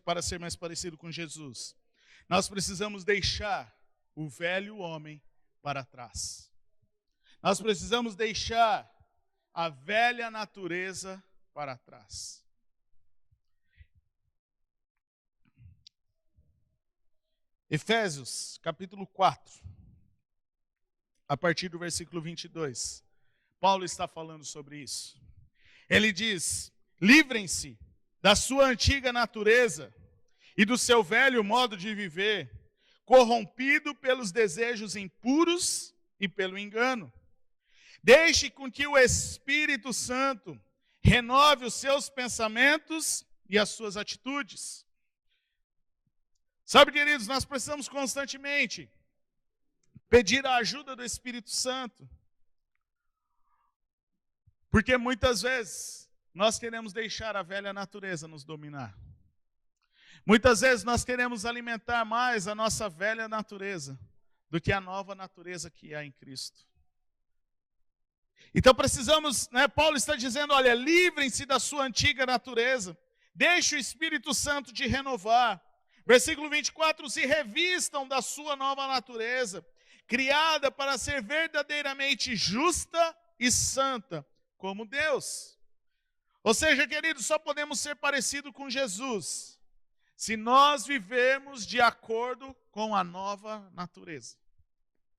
A: para ser mais parecido com Jesus, nós precisamos deixar o velho homem para trás. nós precisamos deixar a velha natureza para trás. Efésios, capítulo 4, a partir do versículo 22. Paulo está falando sobre isso. Ele diz: livrem-se da sua antiga natureza e do seu velho modo de viver, corrompido pelos desejos impuros e pelo engano. Deixe com que o Espírito Santo renove os seus pensamentos e as suas atitudes. Sabe, queridos, nós precisamos constantemente pedir a ajuda do Espírito Santo. Porque muitas vezes nós queremos deixar a velha natureza nos dominar. Muitas vezes nós queremos alimentar mais a nossa velha natureza do que a nova natureza que há em Cristo. Então precisamos, Paulo está dizendo, olha, livrem-se da sua antiga natureza, deixe o Espírito Santo te renovar. Versículo 24, se revistam da sua nova natureza, criada para ser verdadeiramente justa e santa, como Deus. Ou seja, queridos, só podemos ser parecidos com Jesus se nós vivermos de acordo com a nova natureza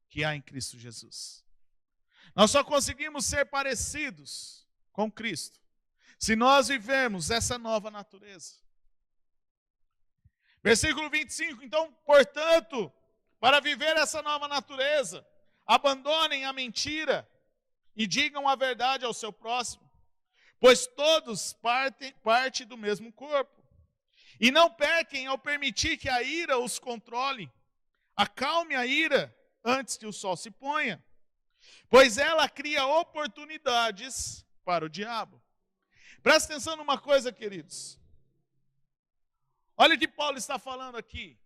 A: que há em Cristo Jesus. Nós só conseguimos ser parecidos com Cristo se nós vivermos essa nova natureza. Versículo 25, então, portanto, para viver essa nova natureza, abandonem a mentira e digam a verdade ao seu próximo, pois todos parte do mesmo corpo. E não pequem ao permitir que a ira os controle. Acalme a ira antes que o sol se ponha, pois ela cria oportunidades para o diabo. Presta atenção numa coisa, queridos. Olha o que Paulo está falando aqui.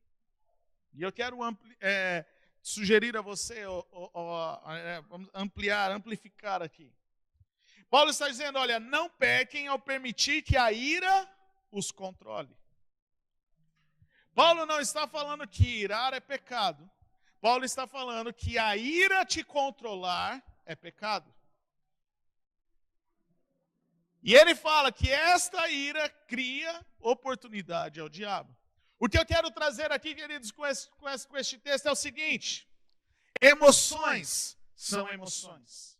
A: E eu quero sugerir a você, vamos amplificar aqui. Paulo está dizendo, olha, não pequem ao permitir que a ira os controle. Paulo não está falando que irar é pecado. Paulo está falando que a ira te controlar é pecado. E ele fala que esta ira cria oportunidade ao diabo. O que eu quero trazer aqui, queridos, com este texto é o seguinte: emoções são emoções.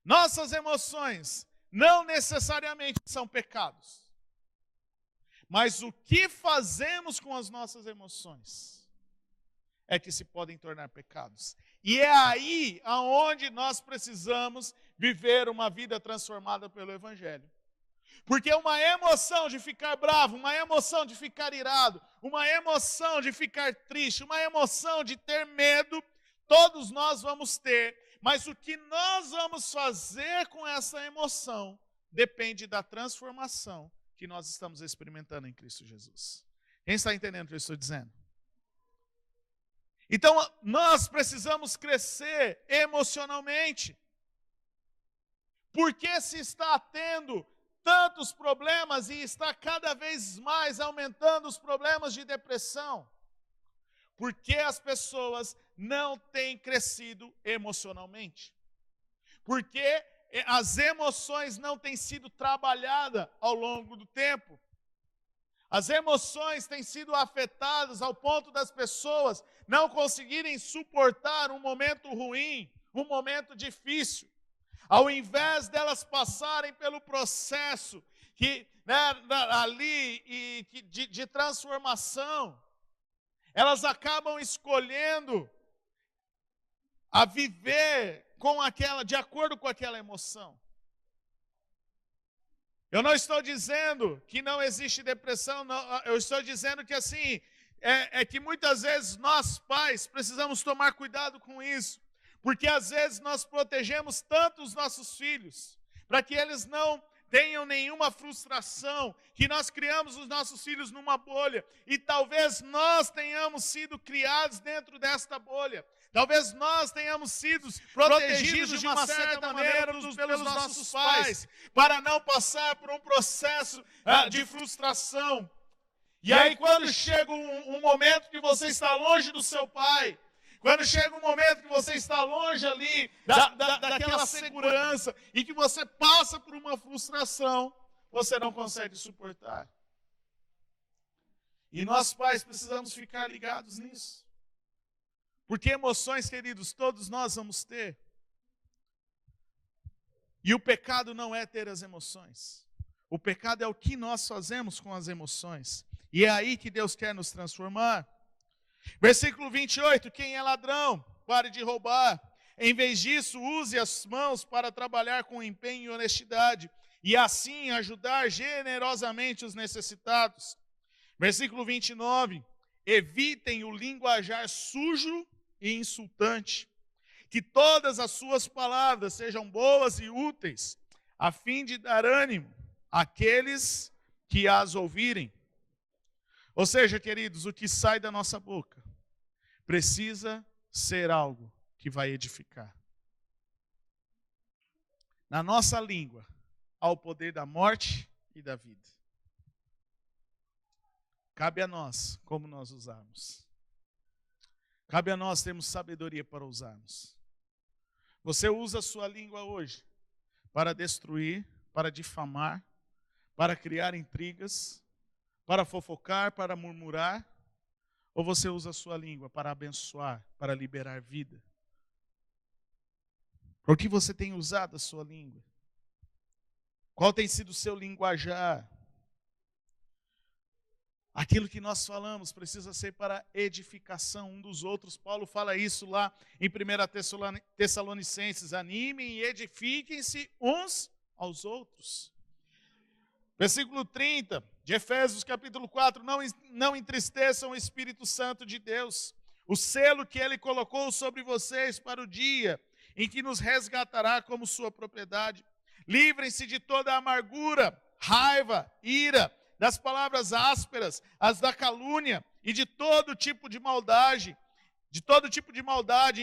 A: Nossas emoções não necessariamente são pecados. Mas o que fazemos com as nossas emoções é que se podem tornar pecados. E é aí aonde nós precisamos viver uma vida transformada pelo Evangelho. Porque uma emoção de ficar bravo, uma emoção de ficar irado, uma emoção de ficar triste, uma emoção de ter medo, todos nós vamos ter. Mas o que nós vamos fazer com essa emoção depende da transformação que nós estamos experimentando em Cristo Jesus. Quem está entendendo o que eu estou dizendo? Então, nós precisamos crescer emocionalmente. Porque se está tendo tantos problemas e está cada vez mais aumentando os problemas de depressão? Porque as pessoas não têm crescido emocionalmente. Porque as emoções não têm sido trabalhadas ao longo do tempo. As emoções têm sido afetadas ao ponto das pessoas não conseguirem suportar um momento ruim, um momento difícil. Ao invés delas passarem pelo processo de transformação, elas acabam escolhendo a viver de acordo com aquela emoção. Eu não estou dizendo que não existe depressão, não, eu estou dizendo que assim, que muitas vezes nós pais precisamos tomar cuidado com isso, porque às vezes nós protegemos tanto os nossos filhos, para que eles não tenham nenhuma frustração, que nós criamos os nossos filhos numa bolha, e talvez nós tenhamos sido criados dentro desta bolha. Talvez nós tenhamos sido protegidos de uma certa maneira pelos nossos pais, para não passar por um processo de frustração. E aí quando chega um momento que você está longe do seu pai, Quando chega um momento que você está longe ali daquela segurança e que você passa por uma frustração, você não consegue suportar. E nós, pais, precisamos ficar ligados nisso. Porque emoções, queridos, todos nós vamos ter. E o pecado não é ter as emoções. O pecado é o que nós fazemos com as emoções. E é aí que Deus quer nos transformar. Versículo 28, quem é ladrão, pare de roubar. Em vez disso, use as mãos para trabalhar com empenho e honestidade, e assim ajudar generosamente os necessitados. Versículo 29, evitem o linguajar sujo e insultante. Que todas as suas palavras sejam boas e úteis, a fim de dar ânimo àqueles que as ouvirem. Ou seja, queridos, o que sai da nossa boca precisa ser algo que vai edificar. Na nossa língua, há o poder da morte e da vida. Cabe a nós como nós usarmos. Cabe a nós termos sabedoria para usarmos. Você usa a sua língua hoje para destruir, para difamar, para criar intrigas, para fofocar, para murmurar? Ou você usa a sua língua para abençoar, para liberar vida? Por que você tem usado a sua língua? Qual tem sido o seu linguajar? Aquilo que nós falamos precisa ser para edificação um dos outros. Paulo fala isso lá em 1 Tessalonicenses. Animem e edifiquem-se uns aos outros. Versículo 30 de Efésios capítulo 4. Não entristeçam o Espírito Santo de Deus, o selo que Ele colocou sobre vocês para o dia em que nos resgatará como sua propriedade. Livrem-se de toda amargura, raiva, ira, das palavras ásperas, as da calúnia e de todo tipo de maldade.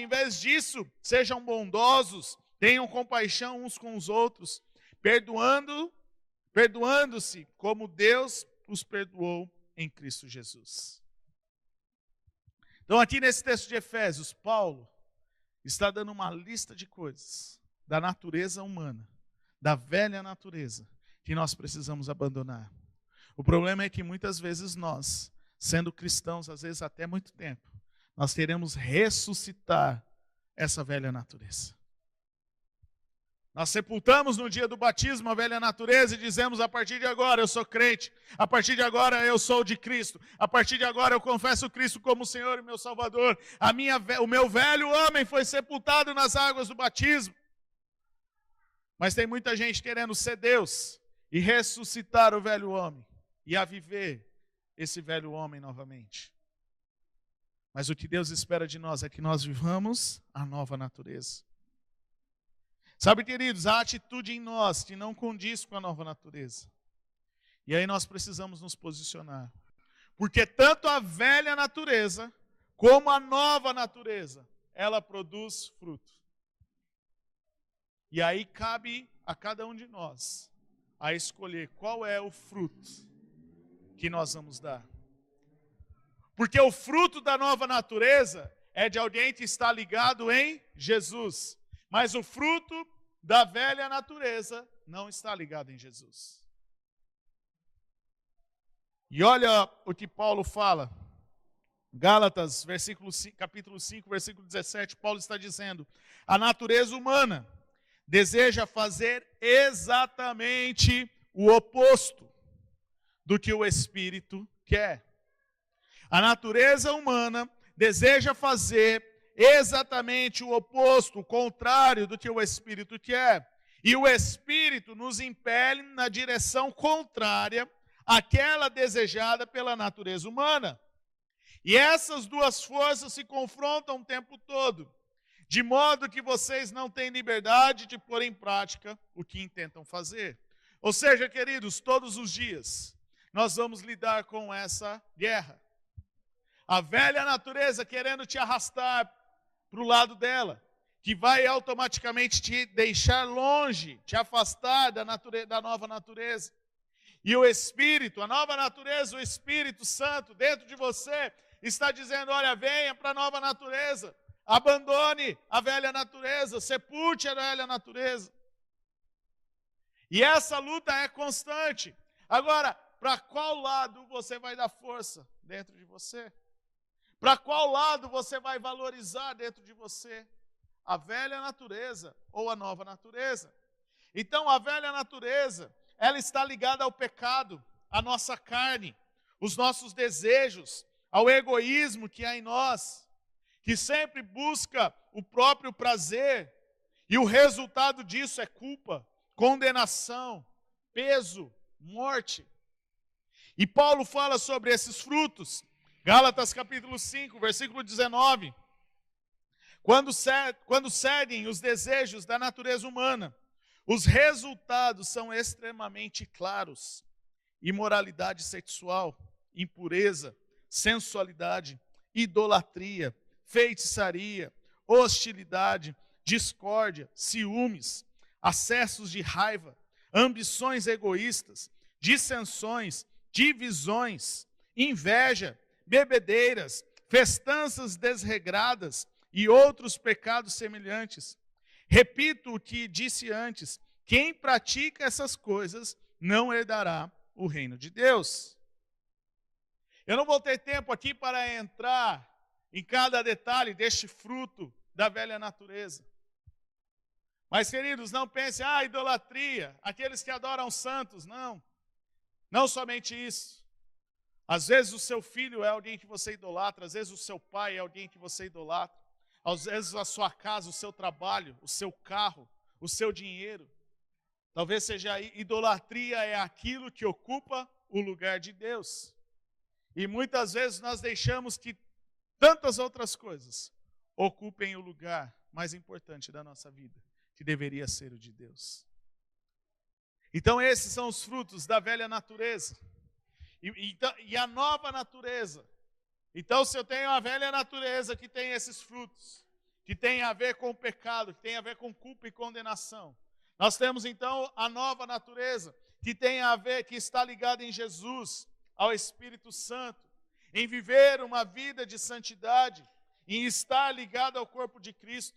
A: Em vez disso, sejam bondosos, tenham compaixão uns com os outros, perdoando-se como Deus os perdoou em Cristo Jesus. Então aqui nesse texto de Efésios, Paulo está dando uma lista de coisas da natureza humana, da velha natureza, que nós precisamos abandonar. O problema é que muitas vezes nós, sendo cristãos, às vezes até muito tempo, nós queremos ressuscitar essa velha natureza. Nós sepultamos no dia do batismo a velha natureza e dizemos: a partir de agora eu sou crente, a partir de agora eu sou de Cristo, a partir de agora eu confesso Cristo como Senhor e meu Salvador. O meu velho homem foi sepultado nas águas do batismo. Mas tem muita gente querendo ser Deus e ressuscitar o velho homem e a viver esse velho homem novamente. Mas o que Deus espera de nós é que nós vivamos a nova natureza. Sabe, queridos, há atitude em nós que não condiz com a nova natureza. E aí nós precisamos nos posicionar. Porque tanto a velha natureza como a nova natureza, ela produz fruto. E aí cabe a cada um de nós a escolher qual é o fruto que nós vamos dar. Porque o fruto da nova natureza é de alguém que está ligado em Jesus. Mas o fruto da velha natureza não está ligado em Jesus. E olha o que Paulo fala. Gálatas, capítulo 5, versículo 17, Paulo está dizendo: a natureza humana deseja fazer exatamente o oposto do que o Espírito quer. A natureza humana deseja fazer exatamente o oposto, o contrário do que o Espírito quer. E o Espírito nos impele na direção contrária àquela desejada pela natureza humana. E essas duas forças se confrontam o tempo todo, de modo que vocês não têm liberdade de pôr em prática o que intentam fazer. Ou seja, queridos, todos os dias nós vamos lidar com essa guerra. A velha natureza querendo te arrastar para o lado dela, que vai automaticamente te deixar longe, te afastar da nova natureza. E o Espírito, a nova natureza, o Espírito Santo dentro de você, está dizendo: olha, venha para a nova natureza, Abandone a velha natureza, sepulte a velha natureza. E essa luta é constante. Agora, para qual lado você vai dar força dentro de você? Para qual lado você vai valorizar dentro de você? A velha natureza ou a nova natureza? Então, a velha natureza, ela está ligada ao pecado, à nossa carne, os nossos desejos, ao egoísmo que há em nós, que sempre busca o próprio prazer, e o resultado disso é culpa, condenação, peso, morte. E Paulo fala sobre esses frutos, Gálatas capítulo 5, versículo 19. Quando cedem os desejos da natureza humana, os resultados são extremamente claros: imoralidade sexual, impureza, sensualidade, idolatria, feitiçaria, hostilidade, discórdia, ciúmes, acessos de raiva, ambições egoístas, dissensões, divisões, inveja, bebedeiras, festanças desregradas e outros pecados semelhantes. Repito o que disse antes: quem pratica essas coisas não herdará o reino de Deus. Eu não vou ter tempo aqui para entrar em cada detalhe deste fruto da velha natureza. Mas, queridos, não pensem, idolatria, aqueles que adoram santos. Não, não somente isso. Às vezes o seu filho é alguém que você idolatra, às vezes o seu pai é alguém que você idolatra, às vezes a sua casa, o seu trabalho, o seu carro, o seu dinheiro. Talvez seja idolatria é aquilo que ocupa o lugar de Deus. E muitas vezes nós deixamos que tantas outras coisas ocupem o lugar mais importante da nossa vida, que deveria ser o de Deus. Então esses são os frutos da velha natureza. E a nova natureza. Então, se eu tenho a velha natureza que tem esses frutos, que tem a ver com o pecado, que tem a ver com culpa e condenação, nós temos então a nova natureza, que tem a ver, que está ligada em Jesus, ao Espírito Santo, em viver uma vida de santidade, em estar ligado ao corpo de Cristo.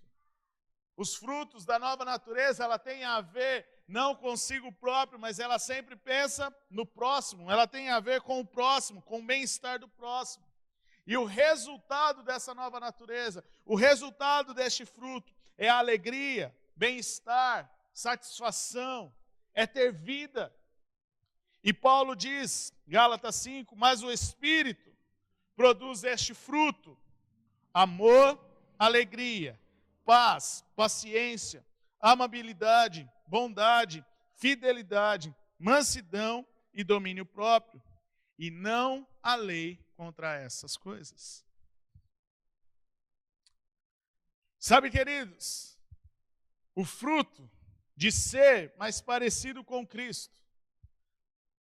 A: Os frutos da nova natureza, ela tem a ver não consigo próprio, mas ela sempre pensa no próximo, ela tem a ver com o próximo, com o bem-estar do próximo. E o resultado dessa nova natureza, o resultado deste fruto é a alegria, bem-estar, satisfação, é ter vida. E Paulo diz, Gálatas 5, mas o Espírito produz este fruto: amor, alegria, paz, paciência, amabilidade, bondade, fidelidade, mansidão e domínio próprio. E não há lei contra essas coisas. Sabe, queridos, o fruto de ser mais parecido com Cristo,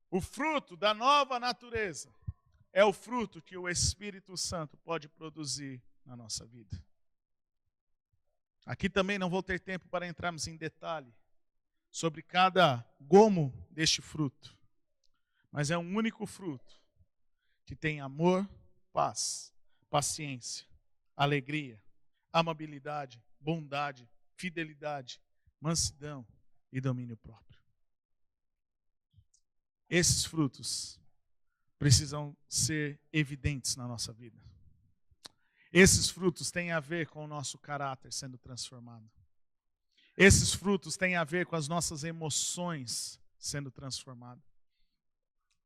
A: o fruto da nova natureza, é o fruto que o Espírito Santo pode produzir na nossa vida. Aqui também não vou ter tempo para entrarmos em detalhe sobre cada gomo deste fruto, mas é um único fruto que tem amor, paz, paciência, alegria, amabilidade, bondade, fidelidade, mansidão e domínio próprio. Esses frutos precisam ser evidentes na nossa vida. Esses frutos têm a ver com o nosso caráter sendo transformado. Esses frutos têm a ver com as nossas emoções sendo transformadas.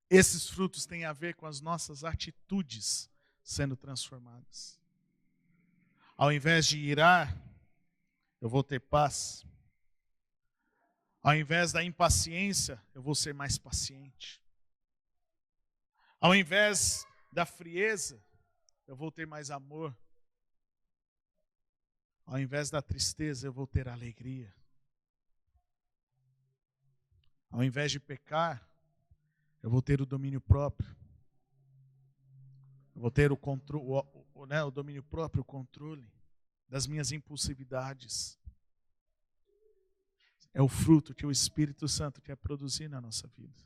A: Esses frutos têm a ver com as nossas atitudes sendo transformadas. Ao invés de irar, eu vou ter paz. Ao invés da impaciência, eu vou ser mais paciente. Ao invés da frieza, eu vou ter mais amor. Ao invés da tristeza, eu vou ter alegria. Ao invés de pecar, eu vou ter o domínio próprio. Eu vou ter o domínio próprio, o controle das minhas impulsividades. É o fruto que o Espírito Santo quer produzir na nossa vida.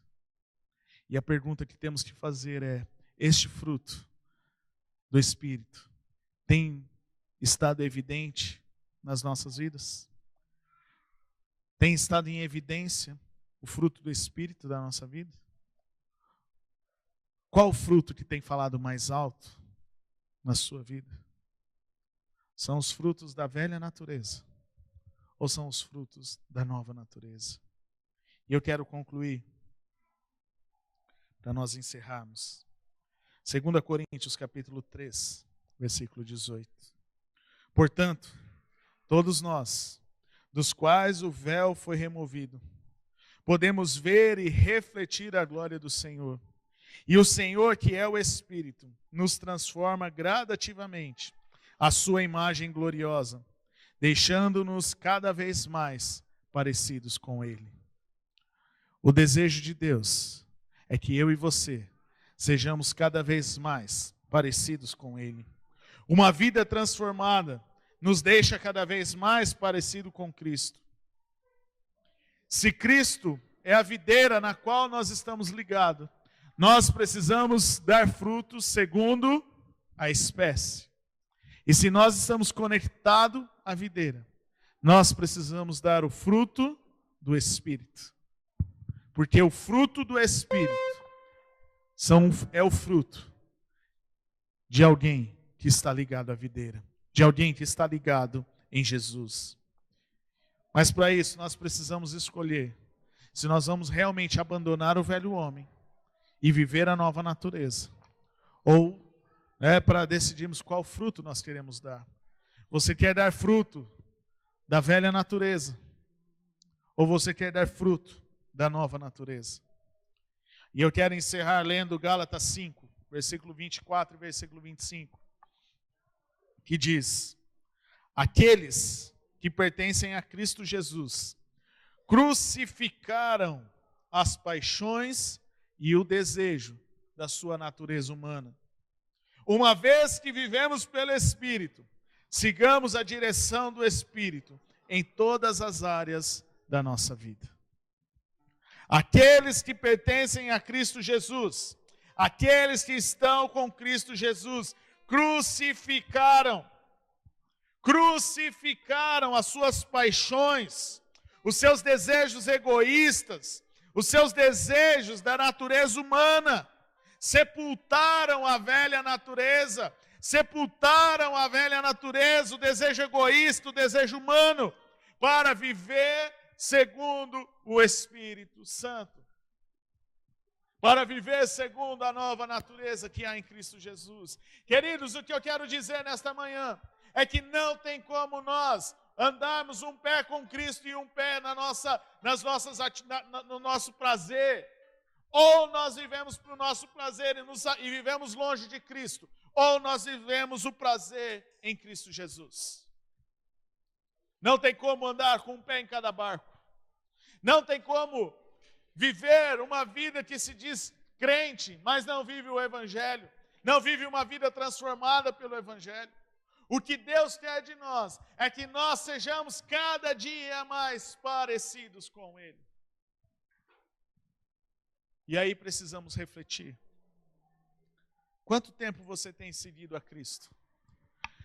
A: E a pergunta que temos que fazer é: este fruto do Espírito tem estado evidente nas nossas vidas? Tem estado em evidência o fruto do Espírito da nossa vida? Qual o fruto que tem falado mais alto na sua vida? São os frutos da velha natureza ou são os frutos da nova natureza? E eu quero concluir, para nós encerrarmos. 2 Coríntios capítulo 3, versículo 18. Portanto, todos nós, dos quais o véu foi removido, podemos ver e refletir a glória do Senhor. E o Senhor, que é o Espírito, nos transforma gradativamente à sua imagem gloriosa, deixando-nos cada vez mais parecidos com Ele. O desejo de Deus é que eu e você sejamos cada vez mais parecidos com Ele. Uma vida transformada nos deixa cada vez mais parecido com Cristo. Se Cristo é a videira na qual nós estamos ligados, nós precisamos dar frutos segundo a espécie. E se nós estamos conectados à videira, nós precisamos dar o fruto do Espírito. Porque o fruto do Espírito é o fruto de alguém que está ligado à videira, de alguém que está ligado em Jesus. Mas para isso nós precisamos escolher se nós vamos realmente abandonar o velho homem e viver a nova natureza, ou para decidirmos qual fruto nós queremos dar. Você quer dar fruto da velha natureza, ou você quer dar fruto da nova natureza? E eu quero encerrar lendo Gálatas 5, versículo 24 e versículo 25, que diz: aqueles que pertencem a Cristo Jesus crucificaram as paixões e o desejo da sua natureza humana. Uma vez que vivemos pelo Espírito, sigamos a direção do Espírito em todas as áreas da nossa vida. Aqueles que pertencem a Cristo Jesus, aqueles que estão com Cristo Jesus, crucificaram as suas paixões, os seus desejos egoístas, os seus desejos da natureza humana, sepultaram a velha natureza, o desejo egoísta, o desejo humano, para viver segundo o Espírito Santo, para viver segundo a nova natureza que há em Cristo Jesus. Queridos, o que eu quero dizer nesta manhã é que não tem como nós andarmos um pé com Cristo e um pé no nosso prazer. Ou nós vivemos para o nosso prazer e vivemos longe de Cristo, ou nós vivemos o prazer em Cristo Jesus. Não tem como andar com um pé em cada barco. Não tem como viver uma vida que se diz crente, mas não vive o Evangelho. Não vive uma vida transformada pelo Evangelho. O que Deus quer de nós é que nós sejamos cada dia mais parecidos com Ele. E aí precisamos refletir. Quanto tempo você tem seguido a Cristo?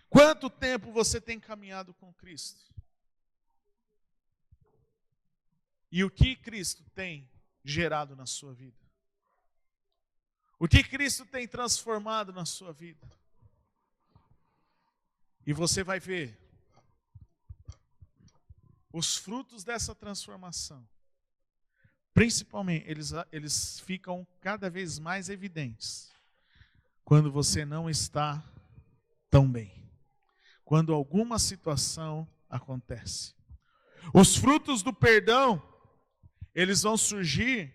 A: Quanto tempo você tem caminhado com Cristo? E o que Cristo tem gerado na sua vida? O que Cristo tem transformado na sua vida? E você vai ver os frutos dessa transformação. Principalmente, eles ficam cada vez mais evidentes quando você não está tão bem, quando alguma situação acontece. Os frutos do perdão, eles vão surgir,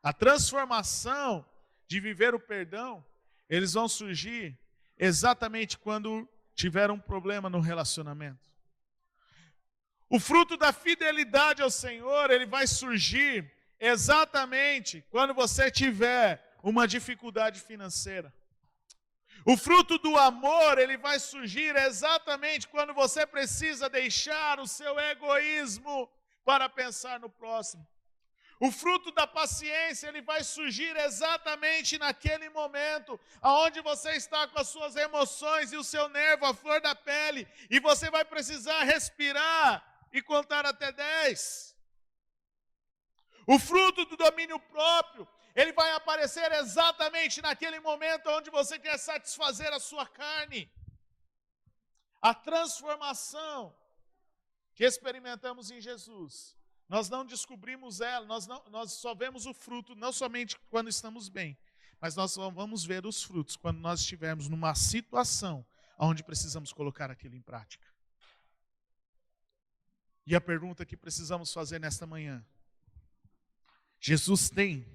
A: a transformação de viver o perdão, eles vão surgir exatamente quando tiver um problema no relacionamento. O fruto da fidelidade ao Senhor, ele vai surgir exatamente quando você tiver uma dificuldade financeira. O fruto do amor, ele vai surgir exatamente quando você precisa deixar o seu egoísmo para pensar no próximo. O fruto da paciência, ele vai surgir exatamente naquele momento, onde você está com as suas emoções e o seu nervo à flor da pele, e você vai precisar respirar e contar até 10. O fruto do domínio próprio, ele vai aparecer exatamente naquele momento onde você quer satisfazer a sua carne. A transformação que experimentamos em Jesus, nós não descobrimos ela, nós só vemos o fruto, não somente quando estamos bem, mas nós só vamos ver os frutos quando nós estivermos numa situação onde precisamos colocar aquilo em prática. E a pergunta que precisamos fazer nesta manhã: Jesus tem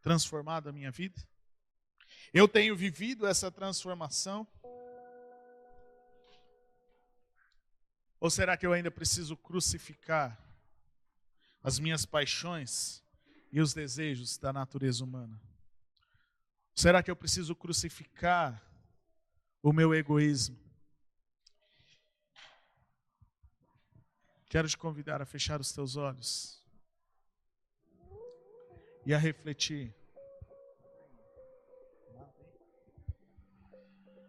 A: transformado a minha vida? Eu tenho vivido essa transformação? Ou será que eu ainda preciso crucificar as minhas paixões e os desejos da natureza humana? Será que eu preciso crucificar o meu egoísmo? Quero te convidar a fechar os teus olhos e a refletir.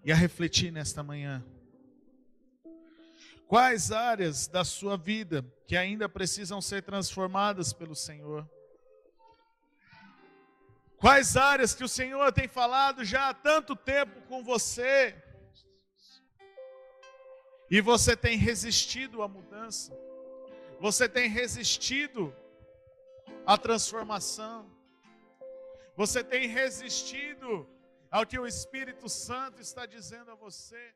A: E a refletir nesta manhã. Quais áreas da sua vida que ainda precisam ser transformadas pelo Senhor? Quais áreas que o Senhor tem falado já há tanto tempo com você e você tem resistido à mudança? Você tem resistido à transformação? Você tem resistido ao que o Espírito Santo está dizendo a você?